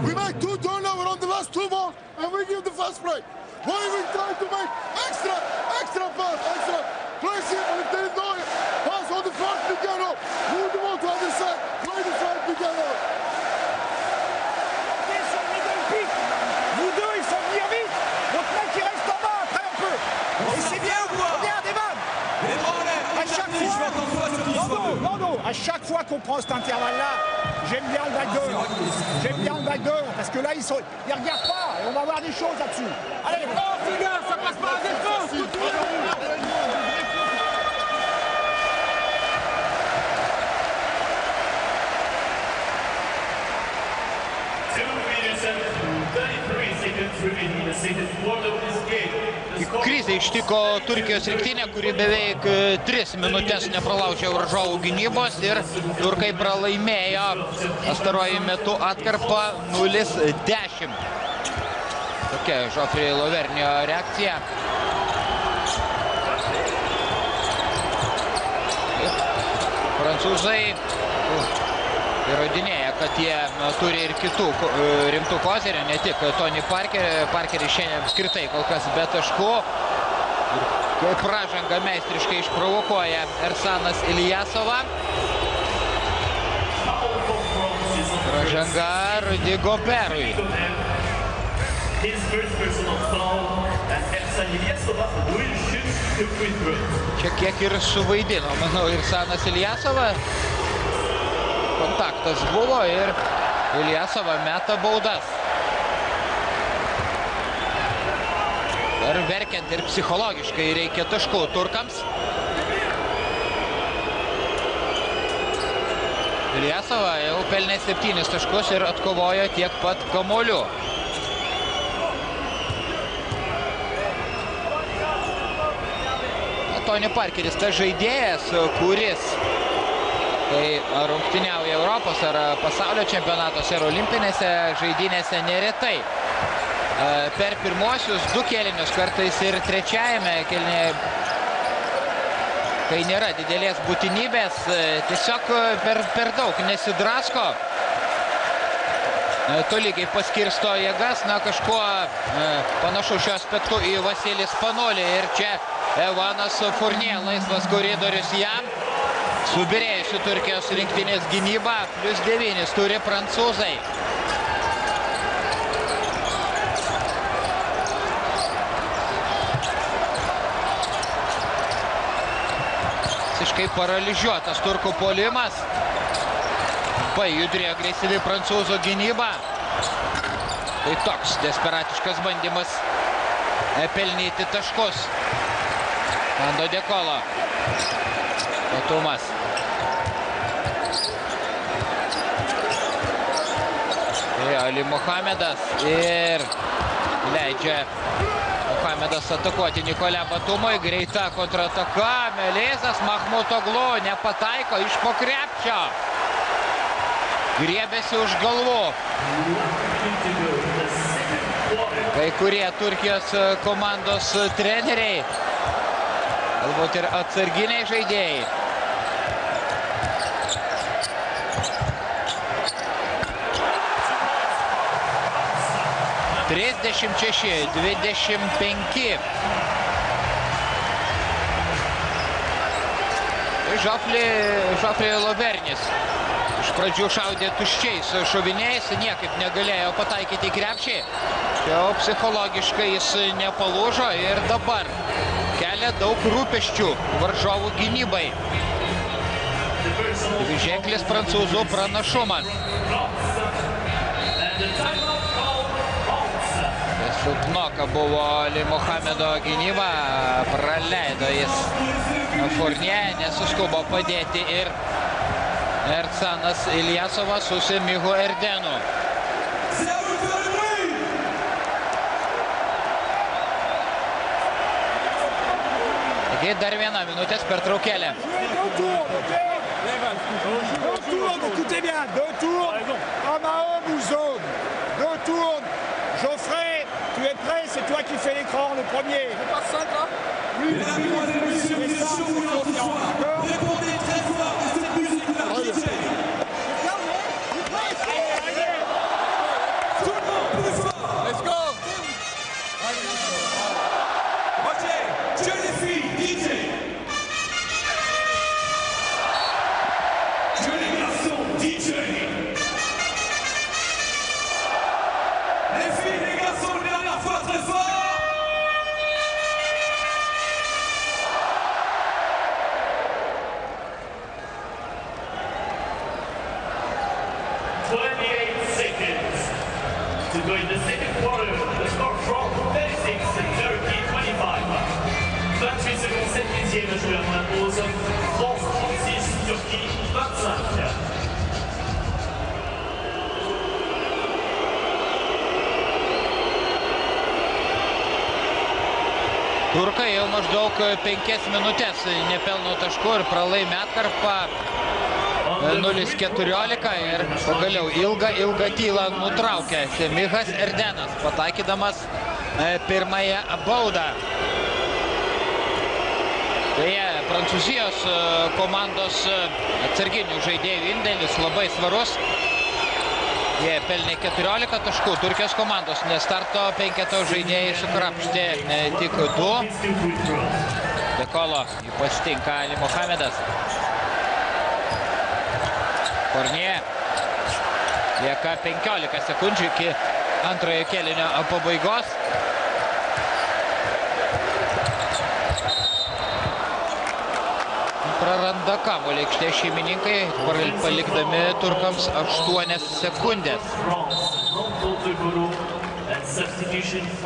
We make 2 turnover on the last 2 balls, and we give the fast break. Why we try to make extra pass, extra place it, and if they do it, pass on the front pick and roll. Move the ball to other side, play the front pick and roll. Vous deux, il faut venir vite. Votre mec, il reste en bas, après un peu. Et c'est bien ou quoi? Regarde, Evan. Les bras en l'air, À chaque je vais entendre soit Turquie, soit fois. Nando, À chaque fois qu'on prend cet intervalle-là, j'aime bien le backdoor. J'aime bien le backdoor parce que là, ils regardent pas et on va voir des choses là-dessus. Allez, les gars, ça passe par la défense. Krizė ištiko Turkijos rinktinė, kuri beveik 3 minutės nepralaužė varžovų gynybos ir turkai pralaimėjo pastaruoju metu atkarpą 0-10. Tokia Žofri Lovernio reakcija. Prancūzai įrodinėja, kad jie turi ir kitų rimtų kozerių, ne tik Tony Parkerį. Parkerį šiandien apskritai kol kas be taškų. Kaip pražanga meistriškai išprovokuoja Ersanas Ilyasova. Pražanga Rudy Gobertui. Čia kiek ir suvaidino, manau, Ersanas Ilyasova. Kontaktas buvo ir Ilyasova meta baudas. Dar verkiant ir psichologiškai reikia taškų turkams. Ilyasova jau pelnė 7 taškus ir atkovojo tiek pat kamuolių. Tony Parkeris tas žaidėjas, kuris kai rungtyniauja Europos ar pasaulio čempionatuose ir olimpinėse žaidynėse neretai. Per pirmuosius 2 kėlinius, kartais ir trečiajame kėlinyje, kai nėra didelės būtinybės, tiesiog per daug nesidrasko. Tolygiai paskirsto jėgas, kažkuo panašu šiuo aspektu į Vasilį Spanolį. Ir čia Evanas Fournier, laisvas koridorius jam. Subirėjusi Turkijos rinktinės gynyba, +9 turi prancūzai. Visiškai paralyžiuotas turkų puolimas. Judri agresyvi prancūzų gynyba. Tai toks desperatiškas bandymas pelnyti taškus. Ando Dekolo. Patumas. Ali Mohamedas ir leidžia Mohamedas atakuoti Nikolę Batumui. Greita kontrataka. Melizas Mahmutoglu nepataiko iš po krepšio. Griebėsi už galvų. Kai kurie Turkijos komandos treneriai, galbūt ir atsarginiai žaidėjai. (36-25). Žofri Lovernis iš pradžių šaudė tuščiais šoviniais, niekaip negalėjo pataikyti į krepšį. Jau psichologiškai jis nepalūžo ir dabar kelia daug rūpesčių varžovų gynybai. Dviženklis prancūzų pranašumas. Silpnoka buvo Ali Mohamedo gynyba, praleido jis Fournier, nesuskubo padėti ir Ersanas Ilyasovas su Semihu Erdenu. Taigi dar 1 minutės pertraukėlė. Écoutez bien, 2 tours, homme à homme ou zone. 2 tours. Geoffrey, tu es prêt? C'est toi qui fais l'écran, le premier. Je passe 5 là? Oui, mesdames et messieurs, il est chaud pour l'auditoire. Répondez très fort à cette musique-là. DJ. Tout le monde, plus fort. Let's go. Ok, je les filles, DJ. Je les garçons, DJ. Les filles, les garçons, une dernière fois, très fort. second quarter, the score from 36, Turkey 25. 28 secondes, 7e à jouer avant la pause. France 36, Turquie 25. Turkai jau maždaug 5 minutės nepelno taškų ir pralaimi atkarpą 0-14 ir pagaliau ilgą tylą nutraukė Semihas Erdenas, pataikydamas pirmąją baudą. Beje, Prancūzijos komandos atsarginių žaidėjų indėlis labai svarus. Jie pelnė 14 taškų, Turkijos komandos nestarto penketo žaidėjai sukrapštė tik 2. Dekolo jį pasitinka Ali Mohamedas. Kornie. Lieka 15 sekundžių iki antrojo kėlinio pabaigos. Praranda kamuolį aikštės šeimininkai, palikdami turkams 8 sekundės.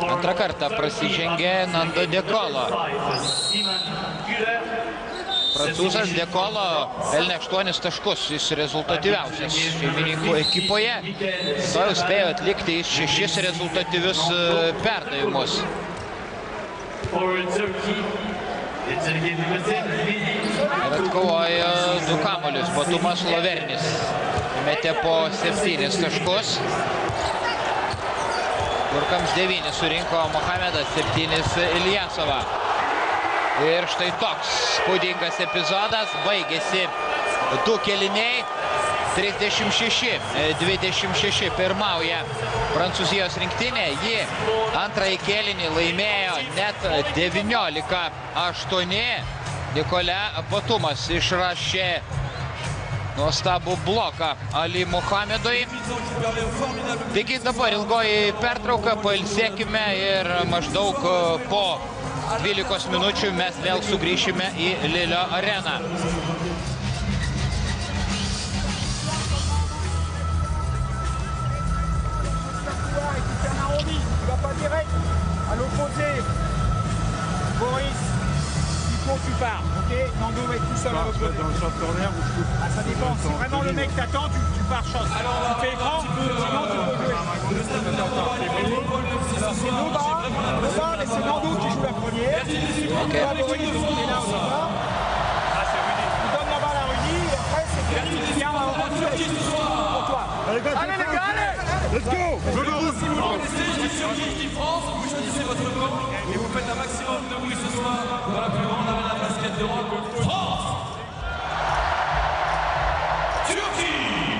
Antrą kartą prasižengė Nando Dekolo. Prancūzas Dekolo pelnė 8 taškus, jis rezultatyviausias šeimininkų ekipoje. To jau spėjo atlikti 6 rezultatyvius perdavimus. Ir atkovojo 2 kamuolius. Batumas Lovernis metė po 7 taškus. Turkams 9 surinko Mohamedas, 7 Ilyasova. Ir štai toks spūdingas epizodas. Baigėsi 2 kėliniai. 36-26 pirmauja Prancūzijos rinktinė. Ji antrąjį kėlinį laimėjo net 19-8. Nicolas Batumas išrašė nuostabų bloką Ali Mohamedui. Taigi dabar ilgoji pertrauka, pailsėkime ir maždaug po 12 minučių mes vėl sugrįšime į Lilio areną. À l'opposé, Boris, Nico, tu pars, ok? Nando va être tout seul à l'opposé. Dans le short corner ou je coupe? Ah, ça dépend, si vraiment le mec t'attend, tu pars shot. Alors, tu fais écran, sinon tu peux jouer. C'est Nova, mais c'est Nando qui joue la première. Ok. Boris, il est là au départ. Tu donnes la balle à Rudy, et après c'est Pierre qui vient au dessus pour toi. Allez les gars, allez! Let's go! Si vous connaissez l'équipe France, vous choisissez votre camp et vous faites un maximum de bruit ce soir dans la plus grande arena de basket d'Europe, France! Turquie!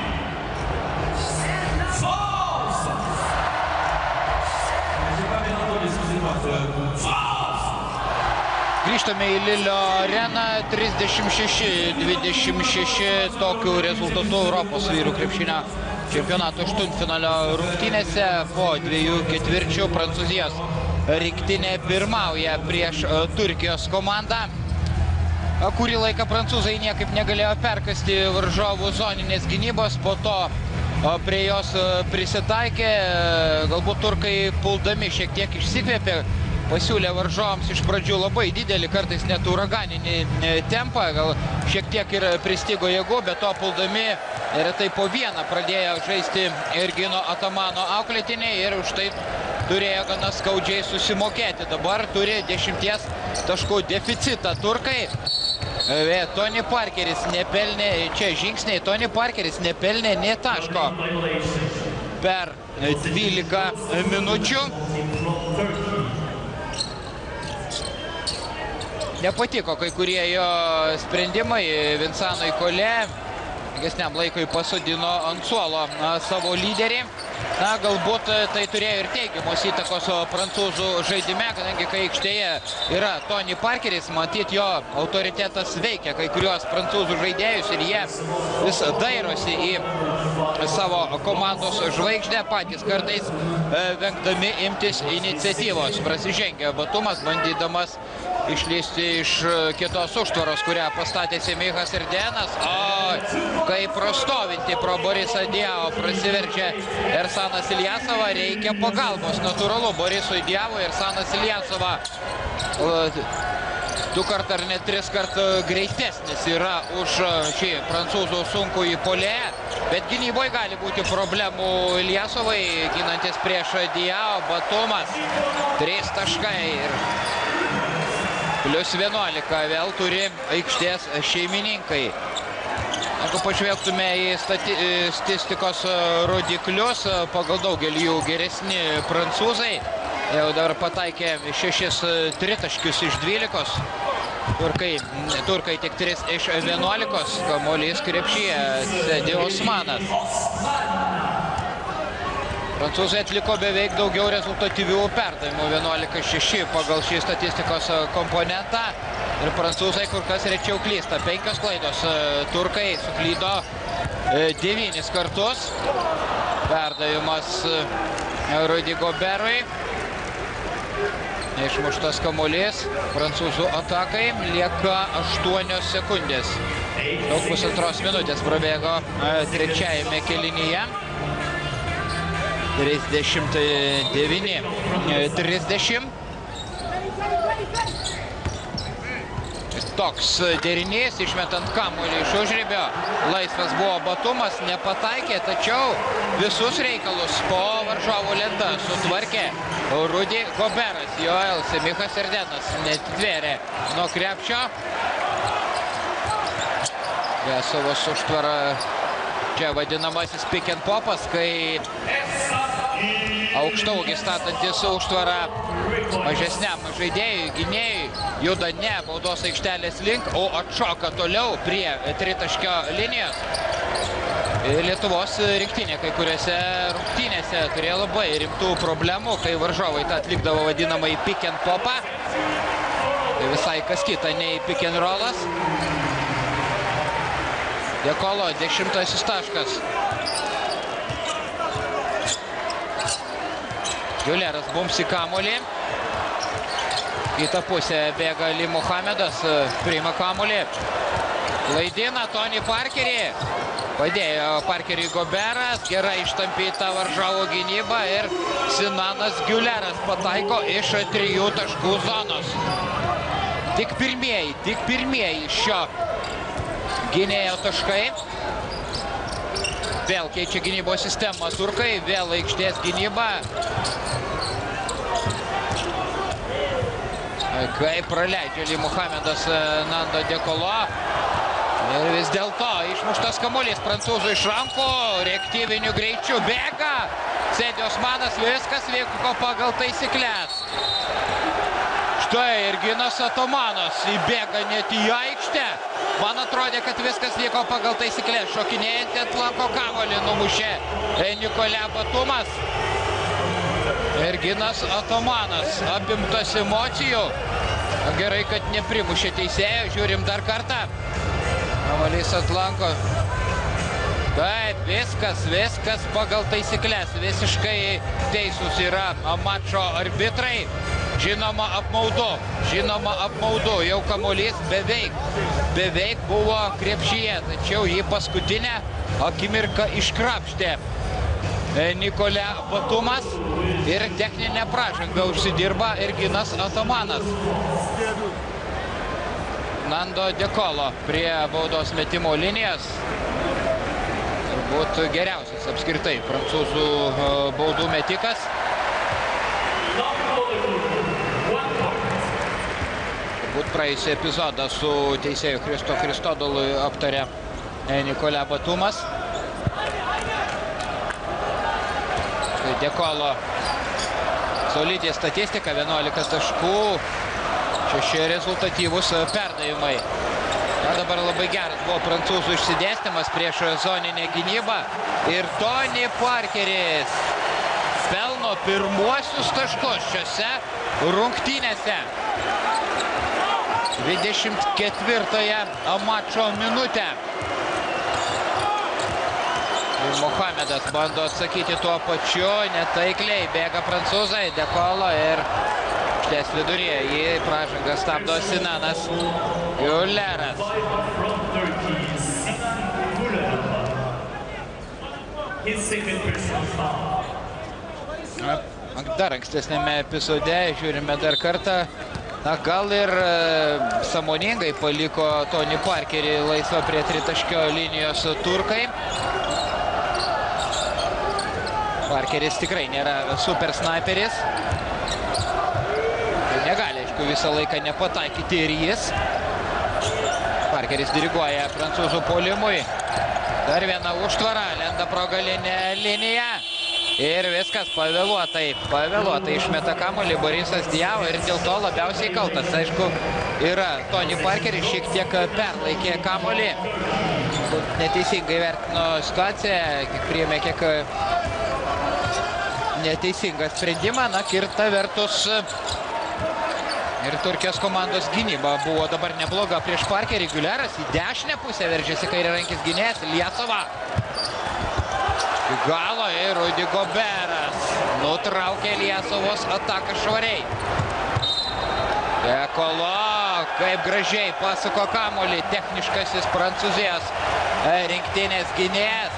France! J'ai pas bien entendu, excusez-moi. France! Grįžtame į Lilio areną, 36-26 tokiu rezultatu Europos vyrų krepšinio čempionato aštuntfinalio rungtynėse. Po 2 ketvirčių Prancūzijos rinktinė pirmauja prieš Turkijos komandą. Kurį laiką prancūzai niekaip negalėjo perkasti varžovų zoninės gynybos, po to prie jos prisitaikė. Galbūt turkai puldami šiek tiek išsikvėpė, pasiūlė varžovams iš pradžių labai didelį, kartais net uraganinį tempą, gal šiek tiek ir pristigo jėgų, bet to puldami retai po vieną pradėjo žaisti Ergino Atamano auklėtiniai ir už tai turėjo gana skaudžiai susimokėti. Dabar turi 10 taškų deficitą turkai. Tony Parkeris nepelnė, čia žingsniai, Tony Parkeris nepelnė nė taško per 12 minučių. Nepatiko kai kurie jo sprendimai. Vincenui Collet ilgesniam laikui pasodino ant suolo savo lyderį. Na, galbūt tai turėjo ir teigiamos įtakos prancūzų žaidime, kadangi kai aikštėje yra Tony Parkeris, matyt, jo autoritetas veikia kai kuriuos prancūzų žaidėjus ir jie vis dairosi į savo komandos žvaigždę, patys kartais vengdami imtis iniciatyvos. Prasižengė Batumas, bandydamas išlysti iš kitos užtvaros, kurią pastatė Semichas Erdenas. O kaip prostovinti pro Borisą Diavo prasiverčia Ersanas Ilyasova, reikia pagalbos. Natūralu, Borisui Diavui Ersanas Ilyasova 2 kart ar net 3 kart greitesnis yra už šį prancūzų sunkųjį puolėją. Bet gynyboje gali būti problemų Ilyasovai, ginantis prieš Diavo. Batumas 3 taškai ir plius 11 vėl turi aikštės šeimininkai. Jeigu pažvelgtume į statistikos rodiklius, pagal daugelį jų geresni prancūzai. Jau dabar pataikė 6 tritaškius iš 12. Turkai tik 3 iš 11. Kamuolys krepšyje sėdi Osmanas. Prancūzai atliko beveik daugiau rezultatyvių perdavimų, 11-6 pagal šį statistikos komponentą. Ir prancūzai kur kas rečiau klysta. 5 klaidos. Turkai suklydo 9 kartus. Perdavimas Rudy Gobertui. Išmuštas kamuolys. Prancūzų atakai lieka 8 sekundės. Daug pusantros minutės prabėgo trečiajame kėlinyje. 39-30. Toks derinys, išmetant kamuolį iš užribio. Laisvas buvo Batumas, nepataikė, tačiau visus reikalus po varžovų lenta sutvarkė Rudy Gobertas. Joel Semichas Erdenas netvėrė nuo krepšio. Vesovos užtvara, čia vadinamasis pick and popas, kai aukštaūgis statantis užtvarą mažesniam žaidėjui, gynėjui, juda ne baudos aikštelės link, o atšoka toliau prie tritaškio linijos. Lietuvos rinktinė kai kuriuose rungtynėse turėjo labai rimtų problemų, kai varžovai tą atlikdavo vadinamai pick and popą. Tai visai kas kita nei pick and rollas. Dekolo 10 taškas. Giuleras bumsi kamuolį. Į tą pusę bėga Ali Muhamedas, priima kamuolį. Laidina Tony Parkerį. Padėjo Parkeriui Gobertas, gerai ištampyta varžovų gynyba ir Sinanas Giuleras pataiko iš 3 taškų zonos. Tik pirmieji šio gynėjo taškai. Vėl keičia gynybos sistemą turkai, vėl aikštės gynyba. Kaip praleidžia Ali Muhamedas Nando Dekolo. Ir vis dėlto išmuštas kamuolys prancūzų iš rankų, reaktyviniu greičiu bėga. Sėdi Osmanas, viskas vyko pagal taisyklės. Štai ir Ginas Atomanas įbėga net į aikštę. Man atrodė, kad viskas vyko pagal taisyklės. Šokinėjant ant lanko kamuolį numušė Nikolė Batumas. Ir Ginas Atomanas apimtas emocijų. Gerai, kad neprimušė teisėjo. Žiūrim dar kartą. Kamuolys ant lanko. Taip, viskas pagal taisyklės. Visiškai teisūs yra mačo arbitrai. Žinoma apmaudu. Jau kamuolys beveik buvo krepšyje. Tačiau jį paskutinę akimirką iškrapštė Nikolė Batumas. Ir techninę pražangą užsidirba ir Ginas Atomanas. Nando Dekolo prie baudos metimo linijos. Turbūt geriausias apskritai prancūzų baudų metikas. Turbūt praėjusį epizodą su teisėju Christo Christodolui aptarė Nikolė Batumas. Dekolo solidė statistika, 11 taškų. 6 rezultatyvūs perdavimai. Dabar labai geras buvo prancūzų išsidėstymas prieš zoninę gynybą. Ir Tony Parkeris pelno pirmuosius taškus šiose rungtynėse. 24 mačo minutę. Mohamedas bando atsakyti tuo pačiu, netaikliai bėga prancūzai, De Colo ir šties viduryje jį pražangą stabdo Sinanas Gülleras. Dar ankstesnėme epizode žiūrime dar kartą. Na, gal ir sąmoningai paliko Tony Parkerį laisvą prie tritaškio linijos turkai. Parkeris tikrai nėra super sniperis. Negali, aišku, visą laiką nepataikyti ir jis. Parkeris diriguoja prancūzų puolimui. Dar viena užtvara, lenda pro galinę liniją. Ir viskas pavėluotai išmeta kamuolį Borisas Diao ir dėl to labiausiai kaltas. Aišku, yra Tony Parkeris šiek tiek perlaikė kamuolį. Neteisingai vertino situaciją, kiek priėmė kiek neteisingą sprendimą. Na, kita vertus ir Turkijos komandos gynyba buvo dabar nebloga prieš Parkerį. Gülleras į dešinę pusę veržėsi kairiarankis gynėjas Ilyasova. Galo ir Rudy Goberas nutraukė Ilyasovos ataką švariai. De Colo kaip gražiai pasuko kamuolį techniškasis Prancūzijos rinktinės gynėjas.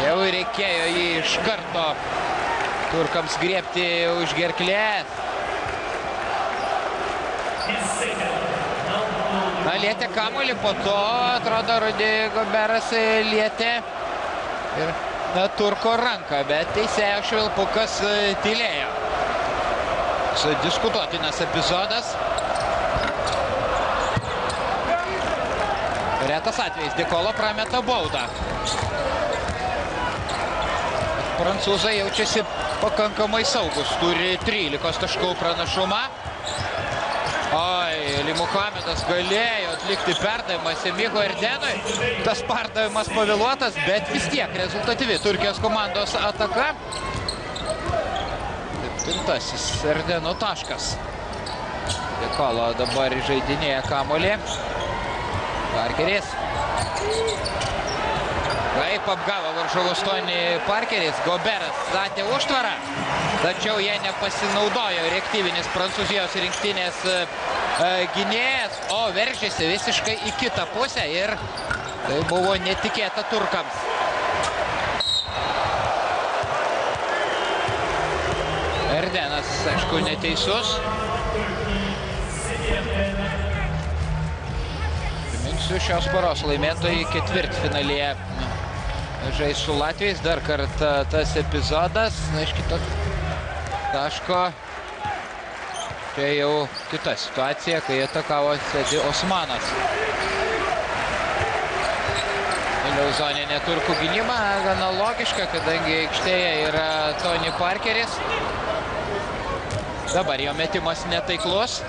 Jau reikėjo jį iš karto turkams griebti už gerklės. Na, lietė kamuolį, po to, atrodo, Rudy Goberas lietė ir turko ranką, bet teisėjo švilpukas tylėjo. Diskutuotinas epizodas. Retas atvejais, De Colo prameta baudą. Prancūzai jaučiasi pakankamai saugus, turi 13 taškų pranašumą. Ali Mohamedas galėjo atlikti perdavimą Semiko Erdenui. Tas perdavimas pavėluotas, bet vis tiek rezultatyvi Turkijos komandos ataka. 7. Erdeno taškas. De Colo dabar žaidinėja kamuolį. Parkeris. Kaip apgavo varžovus Tony Parkeris, Goberas statė užtvarą, tačiau jie nepasinaudojo reaktyvinis Prancūzijos rinktinės gynėjas, o veržėsi visiškai į kitą pusę ir tai buvo netikėta turkams. Erdenas, aišku, neteisus. Priminsiu, šios poros laimėtojai ketvirtfinalyje žais su Latvijais. Dar kartą tas epizodas. Na, iš kito taško. Čia jau kita situacija, kai atakavo Sedi Osmanas. Vėliau zoninė turkų gynyba, gana logiška, kadangi aikštėje yra Tony Parkeris. Dabar jo metimas netaiklus.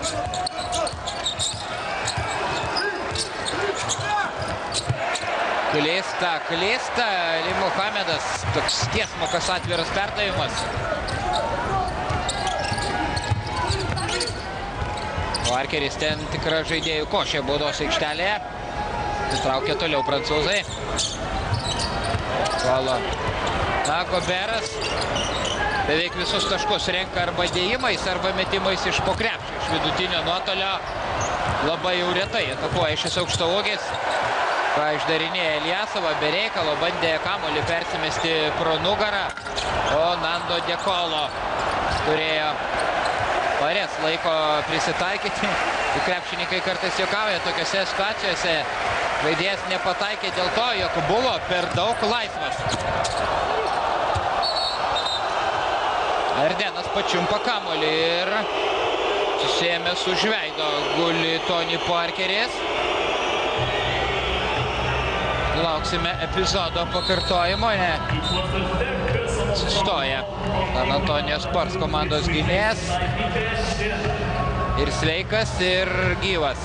Klysta Ali Mohamedas, toks tiesmukas atviras perdavimas. Parkeris ten tikra žaidėjų košė baudos aikštelėje. Įtraukė toliau prancūzai. Colo. Na, Goberas beveik visus taškus renka arba dėjimais, arba metimais iš po krepšio. Iš vidutinio nuotolio labai jau retai atakuoja šis aukštaūgis. Ką išdarinėja Ilyasova, be reikalo bandė kamuolį persimesti pro nugarą, o Nando De Colo turėjo parės laiko prisitaikyti. Krepšininkai kartais juokauja tokiose situacijose. Žaidėjas nepataikė dėl to, jog buvo per daug laisvas. Erdenas pačiumpa kamuolį ir susiėmęs už veido guli Tony Parkeris. Lauksime epizodo pakartojimo, sustoja San Antonijos Spurs komandos gynėjas. Ir sveikas, ir gyvas.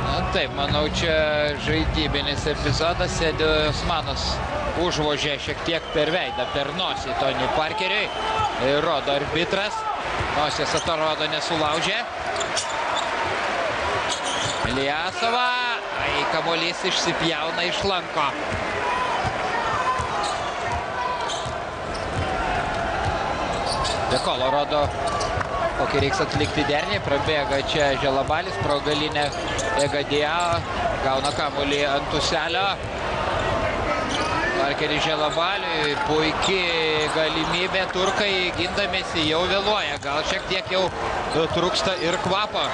Na taip, manau, čia žaidybinis epizodas. Sedi Osmanas užvožė šiek tiek per veidą, per nosį Tony Parkeriui. Ir rodo arbitras. Nosies atrodo nesulaužė. Ilyasova. kamuolys išsipjauna iš lanko. Dekolo rodo, kokį reiks atlikti dernį. Prabėga čia Želabalis, pro galinę Egadija, gauna kamuolį ant Uselio. Parkeris Želabaliui, puikiai galimybė, turkai gindamėsi jau vėluoja, gal šiek tiek jau trūksta ir kvapo.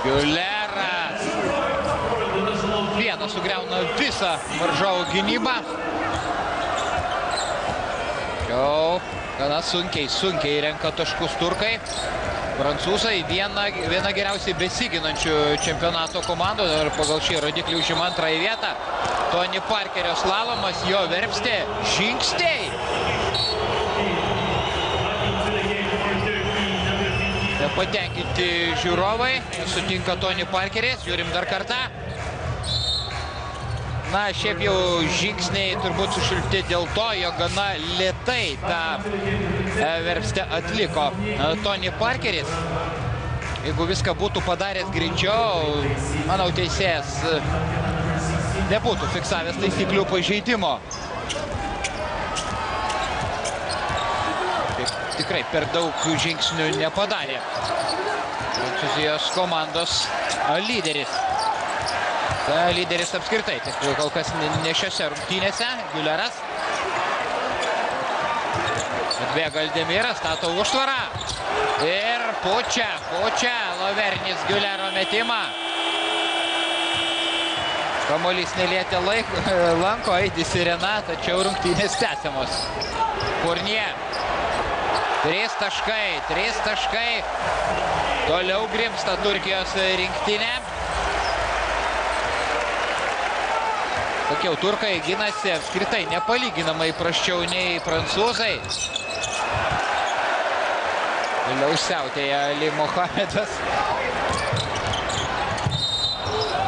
Giuleras. Vienas sugriauna visą varžovų gynybą. Jau gana sunkiai renka taškus turkai. Prancūzai viena geriausiai besiginančių čempionato komandų ir pagal šį rodiklį užima antrąją vietą. Tony Parkerio slalomas, jo verpstė, žingsniai. Nepatenkinti žiūrovai, sutinka Tony Parkeris, žiūrim dar kartą. Na, šiaip jau žingsniai turbūt sušilpti dėl to, jo gana lėtai tą verpstę atliko Tony Parkeris. Jeigu viską būtų padaręs greičiau, manau, teisėjas nebūtų fiksavęs taisyklių pažeidimo. Tikrai per daug žingsnių nepadarė Prancūzijos komandos lyderis. Lyderis apskritai, tik kol kas ne šiose rungtynėse. Giuleras. Atbėga Aldemiras, stato užtvarą. Ir pučia Lavernis Giulero metimą. Kamuolys nelietė lanko, eiti sirena, tačiau rungtynės tęsiamos. Fournier. 3 taškai. Toliau grimsta Turkijos rinktinė. Sakiau, turkai ginasi apskritai nepalyginamai prasčiau nei prancūzai. Vėliau siautėja Ali Mohamedas.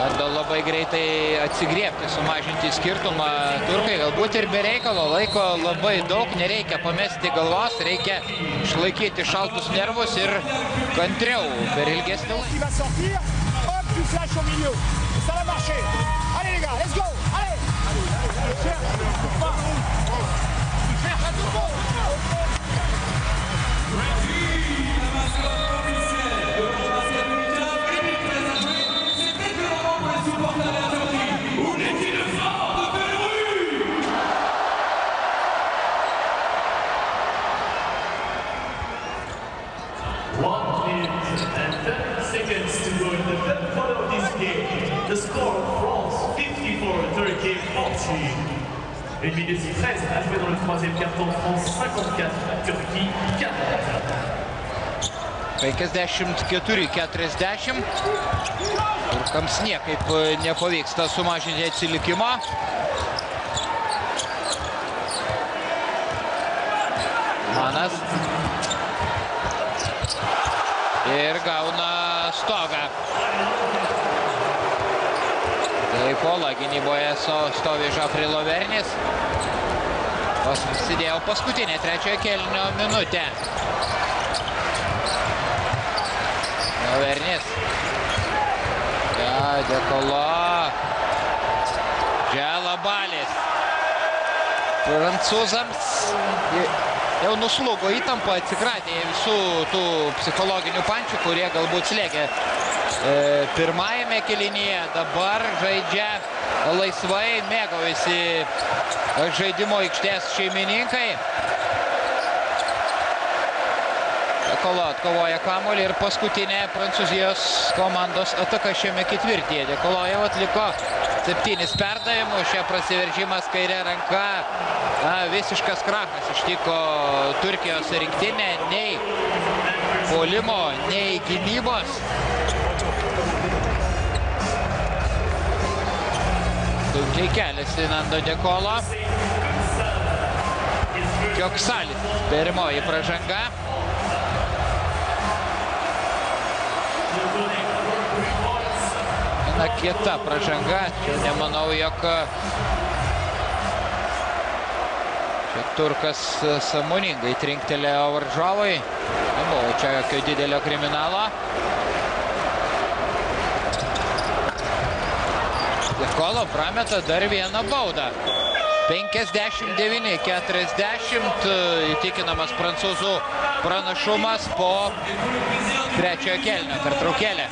Bando labai greitai atsigriebti, sumažinti skirtumą turkai, galbūt ir be reikalo. Laiko labai daug, nereikia pamesti galvos, reikia išlaikyti šaltus nervus ir kantriau per ilgesnį laiką. The score of France 54, Turkey 40. Une minute 13 à jouer dans le troisième carton. France 54, Turquie 40. 54-40. Turkams niekaip nepavyksta sumažinti atsilikimo. Manas. Ir gauna stogą. Pola gynyboje stovi Žafri Lavernis. Prasidėjo paskutinė trečiojo kėlinio minutė. Lavernis. Dekolo. Želabalis. Prancūzams jau nuslūgo įtampa, atsikratė visų tų psichologinių pančių, kurie galbūt slėgė pirmajame kėlinyje. Dabar žaidžia laisvai, mėgaujasi žaidimo aikštės šeimininkai. Dekolo atkovoja kamuolį ir paskutinė Prancūzijos komandos ataka šiame ketvirtyje. Dekolo jau atliko 7 perdavimus, čia prasiveržimas kairė ranka. Visiškas krachas ištiko Turkijos rinktinę, nei puolimo, nei gynybos. Sunkiai keliasi Nando Dekolo. Kioksali, pirmoji pražanga. Na, kieta pražanga. Čia nemanau, jog Čia Turkas sąmoningai trinktelėjo varžovui. Nebuvo čia jokio didelio kriminalo. Dekolo prameta dar vieną baudą. 59-40. Įtikinamas prancūzų pranašumas po trečiojo kėlinio pertraukėlę.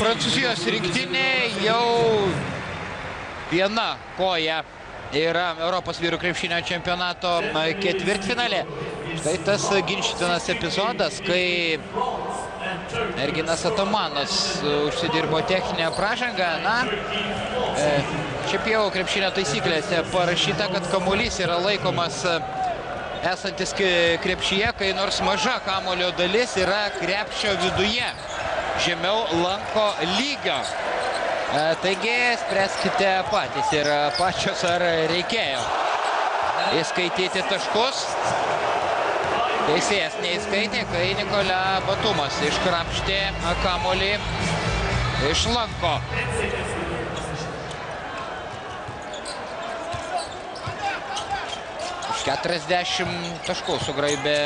Prancūzijos rinktinė jau viena koja yra Europos vyrų krepšinio čempionato ketvirtfinalė. Štai tas ginčytinas epizodas, kai Erginas Atamanas užsidirbo techninę pražangą. Na, šiaip jau krepšinio taisyklėse parašyta, kad kamuolys yra laikomas esantis krepšyje, kai nors maža kamuolio dalis yra krepšio viduje, žemiau lanko lygio. Taigi, spręskite patys ir pačios, ar reikėjo įskaityti taškus. Teisėjas neįskaitė, kai Nikola Batumas iškrapštė kamuolį iš lanko. Iš 40 taškų sugraibė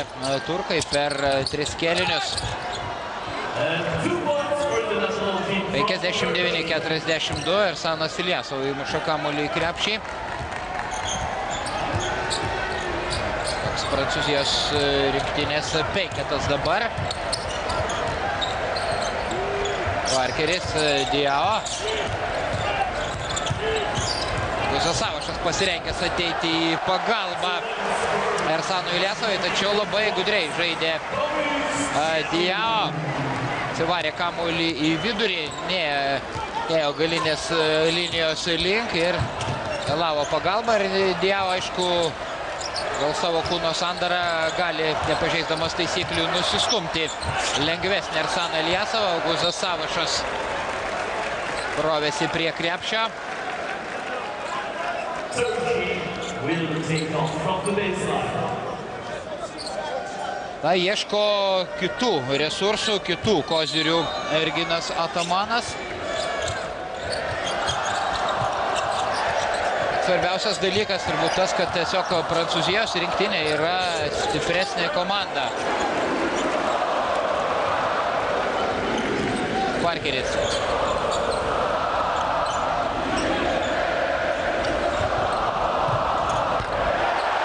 turkai per 3 kėlinius. 59-42 ir Sanas Iljasov įmuša kamuolį į krepšį. Toks Prancūzijos rinktinės penketas dabar. Parkeris, Diao. Savašas pasirengęs ateiti į pagalbą Ersanui Iljasovui, tačiau labai gudriai žaidė Diao. Atsivarė kamuolį į vidurį, neėjo galinės linijos link ir vėlavo pagalbą. Ir Diao, aišku, gal savo kūno sandarą gali, nepažeisdamas taisyklių, nusistumti lengvesnį Ersaną Iljasovą. Augustas Savašas rovėsi prie krepšio. Na, ieško kitų resursų, kitų kozirių Erginas Atamanas. Svarbiausias dalykas turbūt tas, kad tiesiog Prancūzijos rinktinė yra stipresnė komanda. Parkeris.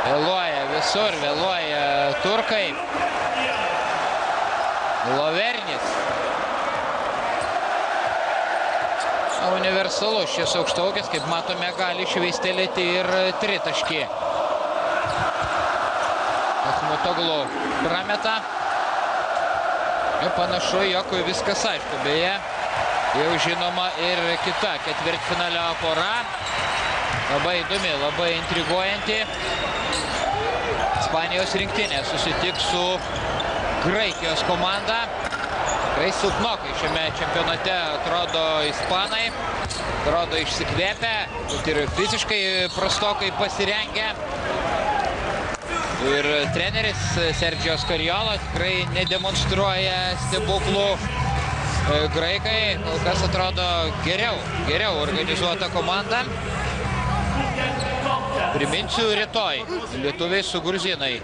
Vėluoja visur, vėluoja turkai. Lovernis. Universalus šis aukštaūgis, kaip matome, gali šveistelėti ir tritaškį. Akhmutoglu prameta. Panašu, jog viskas aišku. Beje, jau žinoma ir kita ketvirtfinalio pora. Labai įdomi, labai intriguojanti. Ispanijos rinktinė susitiks su Graikijos komanda. Tikrai silpnokai šiame čempionate atrodo ispanai. Atrodo išsikvėpę, ir fiziškai prastokai pasirengę. Ir treneris Sergio Scariolo tikrai nedemonstruoja stebuklų. Graikai kol kas atrodo geriau organizuota komanda. Priminsiu, rytoj lietuviai su gruzinai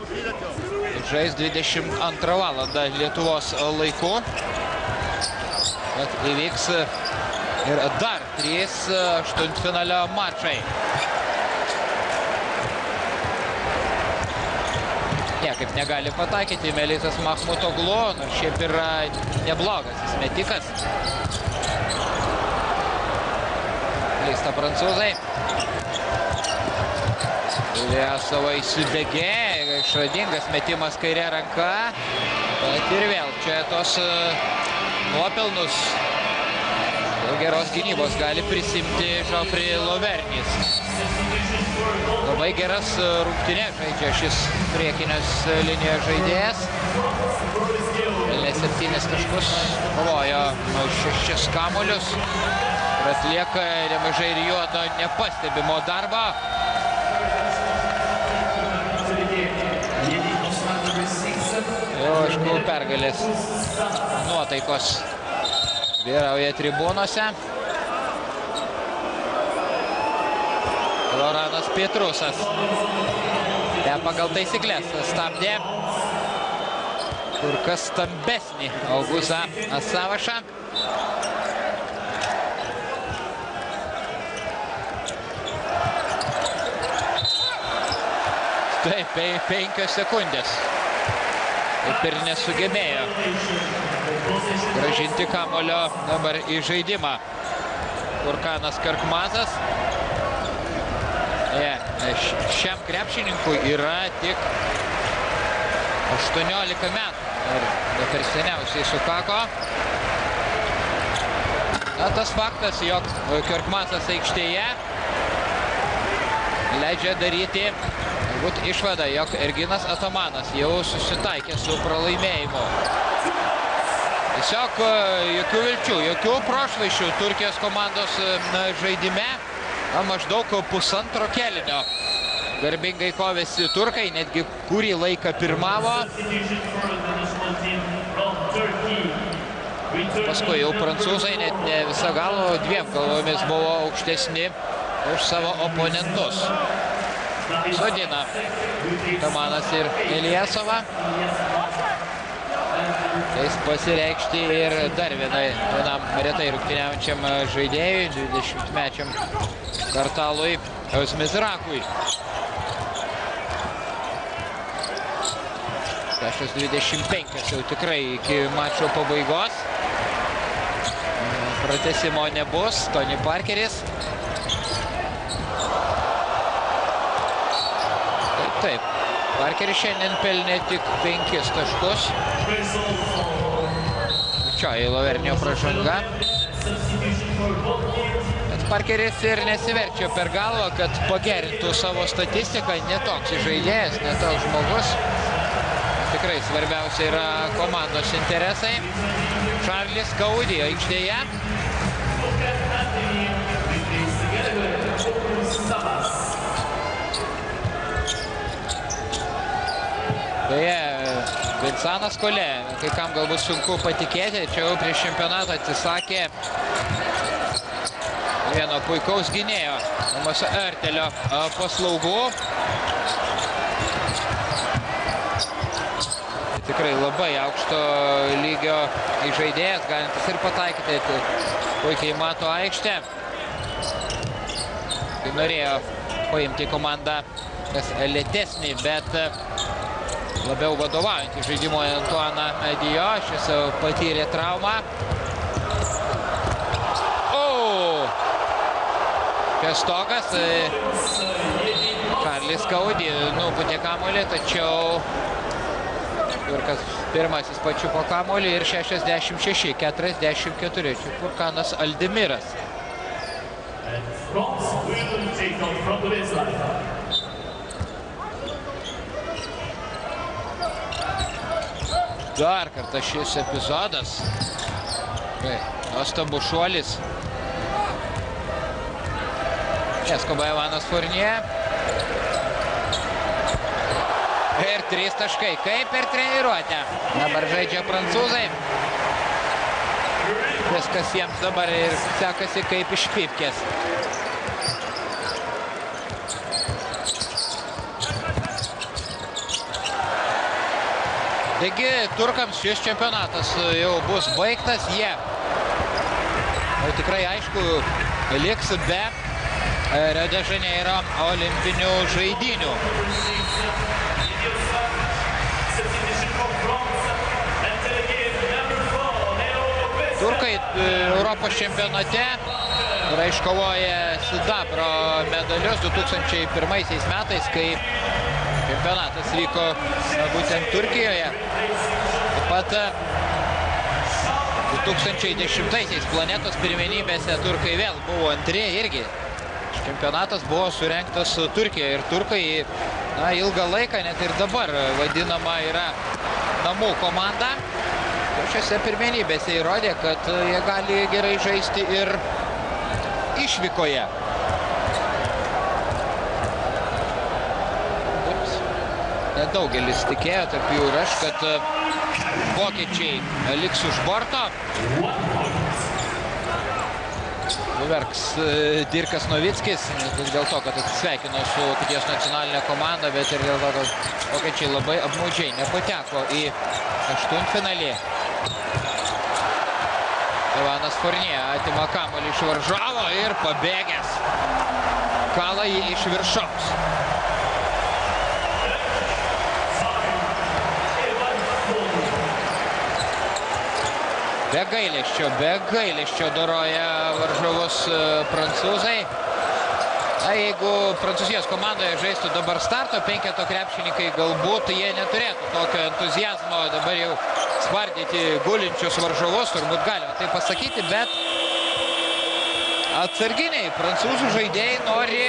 žais 22 valandą Lietuvos laiku. Įvyks ir dar 3 aštuntfinalio mačai. niekaip negali pataikyti Melisas Mahmutoglu, nors šiaip yra neblogas jis metikas. Leista prancūzai. Ilyasova įsibėgė, išradingas metimas kairė ranka. Bet ir vėl čia tos nuopelnus dėl geros gynybos gali prisimti Žofri Lovernys. Labai geras rungtynes žaidžia šis priekinės linijos žaidėjas. Pelnė 7 taškus, kovojo 6 kamuolius ir atlieka nemažai ir juodo nepastebimo darbą. Jau, aišku, pergalės nuotaikos vyrauja tribūnose. Loranas Pietrusas. Pagal taisyklės stabdė kur kas stambesnį Augustą Asavašą. Taip, 5 sekundės. Taip ir nesugebėjo grąžinti kamuolio dabar į žaidimą. Furkanas Karkmazas. Šiam krepšininkui yra tik 18 metų. Ir per seniausiai sukako. Tas faktas, jog Karkmazas aikštėje leidžia daryti išvadą, jog Erginas Atamanas jau susitaikė su pralaimėjimu. Tiesiog jokių vilčių, jokių prošvaišių Turkijos komandos žaidime. Maždaug pusantro kėlinio garbingai kovėsi turkai, netgi kurį laiką pirmavo. Paskui jau prancūzai net ne visą galvą, 2 galvomis buvo aukštesni už savo oponentus. Sodina Atamanas ir Ilyasova. Teis pasireikšti ir dar vienam retai rungtyniaujančiam žaidėjui, 20-mečiam Kartalui Mizrakui. 6:25 jau tikrai iki mačo pabaigos. Pratęsimo nebus. Tony Parkeris. Taip. Parkeris šiandien pelnė tik 5 taškus. Čia į Lovernio pražanga. Bet Parkeris ir nesiverčia per galvą, kad pagerintų savo statistiką. Netoks žaidėjas, netoks žmogus. Tikrai svarbiausia yra komandos interesai. Charlis Kaudi aikštėje. Beje, Vincanas Kolė, kai kam galbūt sunku patikėti, čia jau prieš čempionatą atsisakė vieno puikaus gynėjo namuose Ertelio paslaugų. Tikrai labai aukšto lygio žaidėjas, galintis ir pataikyti, puikiai mato aikštę. Tai norėjo paimti komandą kas lėtesnį, bet labiau vadovaujantį žaidimo Antuaną Dijo. Šis patyrė traumą. Kestokas. Charlis Kaudi nupūtė kamuolį, tačiau Turkas pirmasis pačiupo kamuolį ir 66-44. Čia Furkanas Aldimiras. Dar kartą šis epizodas. Nuostabus šuolis. Neskuba Ivanas Fournier. Ir 3 taškai, kaip per treniruotę. Dabar žaidžia prancūzai. Viskas jiems dabar ir sekasi kaip iš pipkės. Taigi, turkams šis čempionatas jau bus baigtas. Jie tikrai aišku liks be Rio de Janeiro olimpinių žaidynių. turkai Europos čempionate yra iškovoję sidabro medalius 2001 metais, kai čempionatas vyko būtent Turkijoje. Taip pat 2010 planetos pirmenybėse turkai vėl buvo antri irgi. Čempionatas buvo surengtas Turkijoje ir turkai ilgą laiką, net ir dabar vadinama yra namų komanda. Šiose pirmenybėse įrodė, kad jie gali gerai žaisti ir išvykoje. Nedaugelis tikėjo, tarp jų ir aš, kad vokiečiai liks už borto. Nuverks Dirkas Novickis, dėl to, kad atsisveikino su Vokietijos nacionalinė komanda, bet ir dėl to, kad vokiečiai labai apmaudžiai nepateko į aštuntfinalį. Ivanas Fournier atima kamuolį iš varžovo ir pabėgęs kala jį iš viršaus. Be gailesčio doroja varžovus prancūzai. Jeigu Prancūzijos komandoje žaistų dabar starto penketo krepšininkai, galbūt jie neturėtų tokio entuzijazmo dabar jau spardyti gulinčius varžovus, turbūt galima tai pasakyti, bet atsarginiai prancūzų žaidėjai nori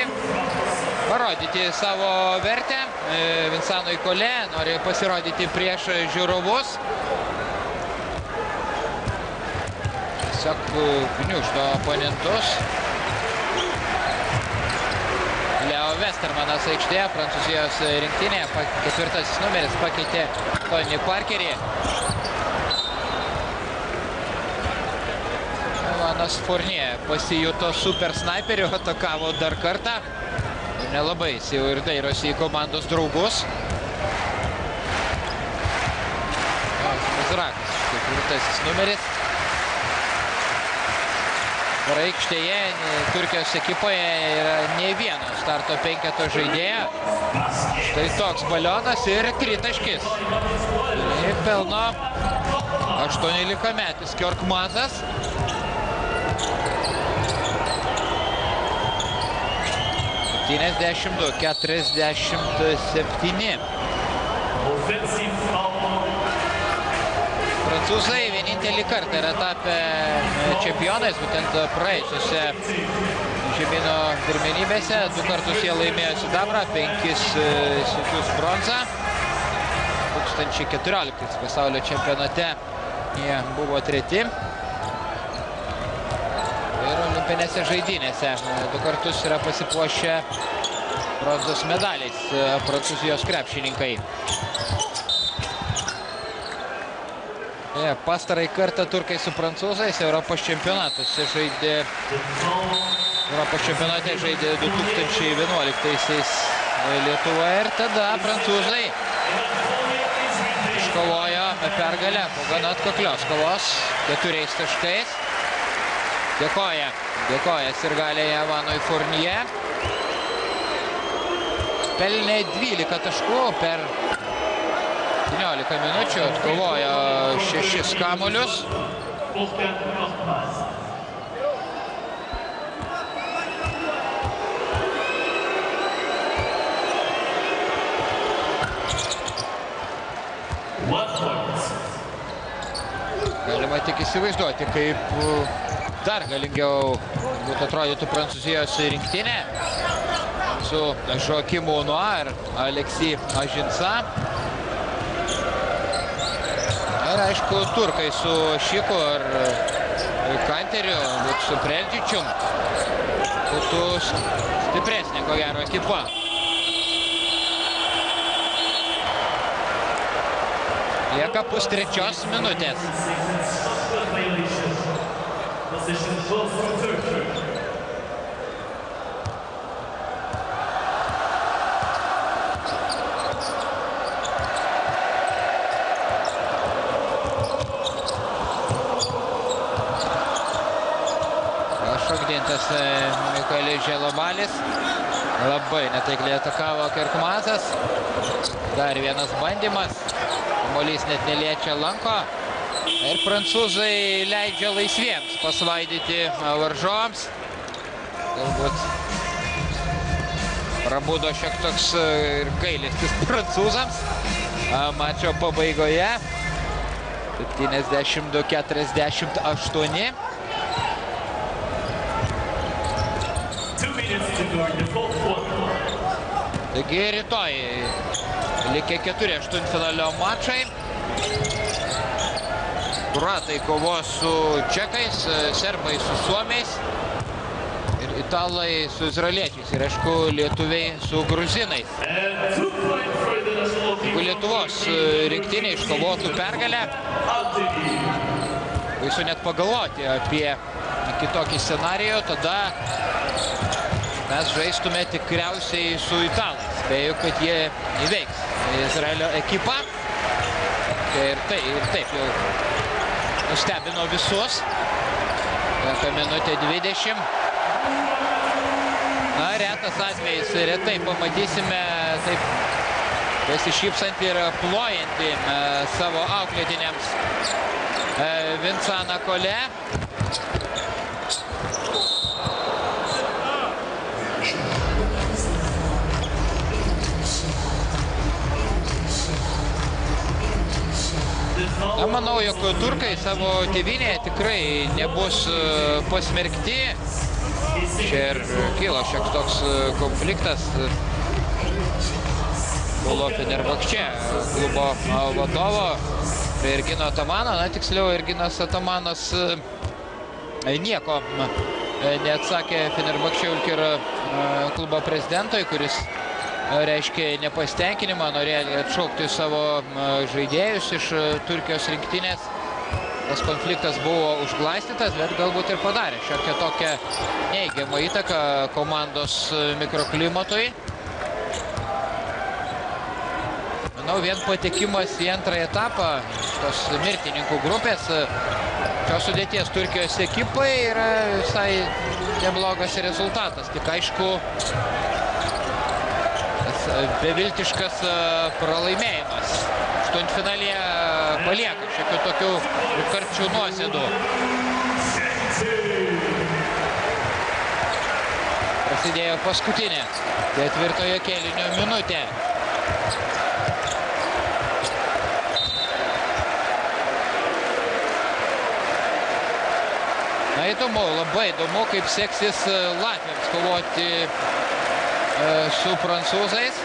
parodyti savo vertę. Vincentui Collet nori pasirodyti prieš žiūrovus. Tiesiog gniuždo oponentus. Leo Westermanas aikštėje, Prancūzijos rinktinėje, ketvirtasis numeris pakeitė Tony Parkerį. Ivanas Fournier pasijuto super snaiperiu, atakavo dar kartą. Nelabai jis jau ir dairosi į komandos draugus. Mizrakas, ketvirtasis numeris. Ir aikštėje Turkijos ekipoje yra ne vieno starto penketo žaidėjo. Štai toks balionas ir tritaškis. Ir pelno 18-metis Kjorkmazas. 72-47. Prancūzai vienintelį kartą yra tapę čempionais, būtent praėjusiuose žemyno pirmenybėse. 2 kartus jie laimėjo sidabrą, 5 sykius bronzą. 2014 pasaulio čempionate jie buvo treti. Ir olimpinėse žaidynėse 2 kartus yra pasipuošę bronzos medaliais prancūzijos krepšininkai. Pastarąjį kartą turkai su prancūzais Europos čempionate žaidė 2011 Lietuvoje ir tada prancūzai iškovojo pergalę po gana atkaklios kovos 4 taškais. Dėkoja sirgaliai Ivanui Fournier. Pelnė 12 taškų per 19 minučių, atkovojo 6 kamuolius. Galima tik įsivaizduoti, kaip dar galingiau būtų atrodytų Prancūzijos rinktinė su Joakimu Noa ir Alexis Aginsa. Ir aišku, turkai su Šiku ir Kanteriu, su Preldžičium, būtų stipresnė, ko gero, ekipa. Lieka pustrečios minutės. Šokdintas Mikaelis Želobalis. Labai netaikliai atakavo Kjorkmazas. Dar vienas bandymas. Kamuolys net neliečia lanko. Ir prancūzai leidžia laisviems pasvaidyti varžovams. Galbūt prabudo šiek toks ir gailestis prancūzams mačo pabaigoje. 72-48. Taigi rytoj likę 4 aštuntfinalio mačai. Kroatai kovos su čekais, serbai su suomiais ir italai su izraeliečiais ir aišku lietuviai su gruzinais. Jeigu Lietuvos rinktinė iškovotų pergalę, baisu net pagalvoti apie kitokį scenarijų, tada mes žaistume tikriausiai su italais. Spėju, kad jie įveiks Izraelio ekipą. Ir taip jau nustebino visus. Apie minutę 20. Na, retas atvejais, retai pamatysime taip besišypsantį ir plojantį savo auklėtiniams Vincaną Kolė. Na, manau, jog turkai savo tėvynėje tikrai nebus pasmerkti. Čia ir kilo šiek toks konfliktas. Buvo Fenerbahče klubo vadovo prie Ergino Atamano. Na, tiksliau, Erginas Atamanas nieko neatsakė Fenerbahče Ülker klubo prezidentui, kuris reiškia nepasitenkinimą, norėjo atšaukti savo žaidėjus iš Turkijos rinktinės. Tas konfliktas buvo užglaistytas, bet galbūt ir padarė šiokią tokią neigiamą įtaką komandos mikroklimatui. Manau, vien patekimas į antrąjį etapą tos mirtininkų grupės šios sudėties Turkijos ekipai yra visai neblogas rezultatas. Tik aišku, beviltiškas pralaimėjimas. Aštuntfinalyje palieka šiokių tokių karčių nuosėdų. Prasidėjo paskutinė ketvirtojo kėlinio minutė. Na, įdomu, labai įdomu, kaip seksis latviams kovoti su prancūzais.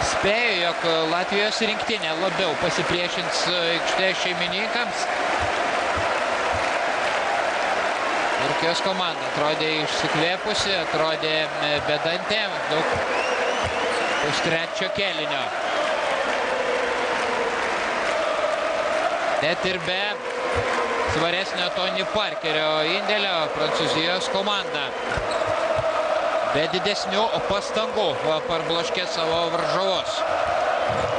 Spėju, jog Latvijos rinktinė labiau pasipriešins aikštės šeimininkams. Turkijos komanda atrodė išsikvėpusi, atrodė bedantė, daug už trečio kėlinio. Net ir be svaresnio Tony Parkerio indėlio Prancūzijos komanda be didesnių pastangų parbloškė savo varžovus.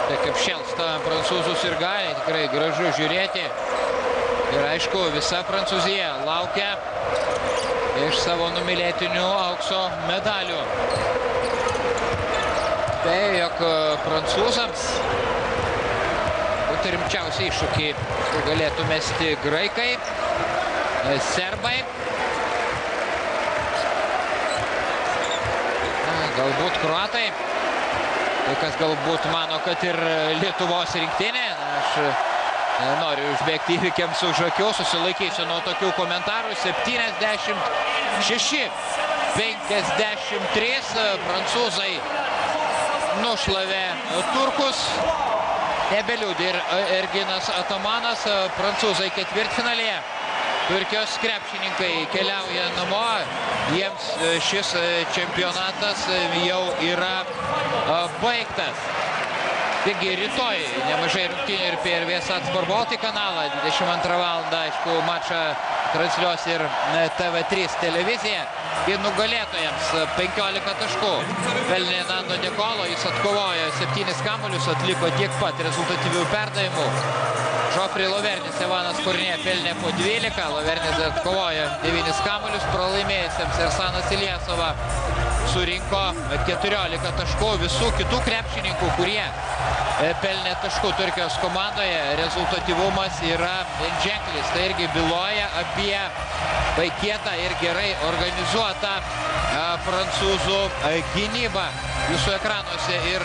Tai kaip šėlsta prancūzus ir gali, tikrai gražu žiūrėti. Ir aišku, visa Prancūzija laukia iš savo numylėtinių aukso medalių. Tai jog prancūzams būtų rimčiausiai iššūkį galėtų mesti graikai, serbai. Galbūt kroatai. Kai kas galbūt mano, kad ir Lietuvos rinktinė. Aš noriu užbėgti įvykiams už akių, susilaikysiu nuo tokių komentarų. 76-53 prancūzai nušlavė turkus. Nebeliūdi ir Erginas Atamanas, prancūzai ketvirtfinalėje. Turkijos krepšininkai keliauja namo, jiems šis čempionatas jau yra baigtas. Taigi rytoj nemažai rungtynių ir per Viasat Sport Baltic kanalą, 22 valandą, aišku, mačą transliuos ir TV3 televizija. Ir nugalėtojams 15 taškų pelnė Nando Nikolo, jis atkovojo 7 kamuolius, atliko tiek pat rezultatyvių perdavimų. Žofri Lovernis, Evanas Kornė pelnė po 12, Lovernis atkovojo 9 kamuolius, pralaimėjusiems Ersanas Ilyasova surinko 14 taškų. Visų kitų krepšininkų, kurie pelnė taškų Turkijos komandoje, rezultatyvumas yra ženklis. Tai irgi byloja apie kietą ir gerai organizuotą prancūzų gynybą. Jūsų ekranuose ir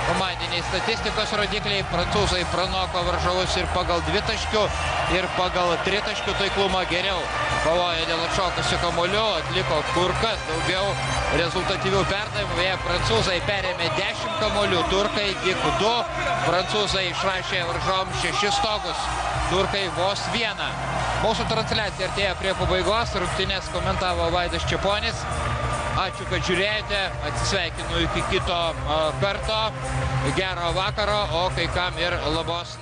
komandiniai statistikos rodikliai. Prancūzai pranoko varžovus ir pagal dvitaškių, ir pagal tritaškių taiklumą geriau. Kovoja dėl atšokusių kamuolių, atliko kur kas daugiau rezultatyvių perdavimų. Prancūzai perėmė 10 kamuolių, turkai tik 2. Prancūzai išrašė varžoms 6 stogus, turkai vos 1. Mūsų transliacija artėja prie pabaigos. Rungtynes komentavo Vaidas Čeponis. Ačiū, kad žiūrėjote. Atsisveikinu iki kito karto. Gero vakaro, o kai kam ir labos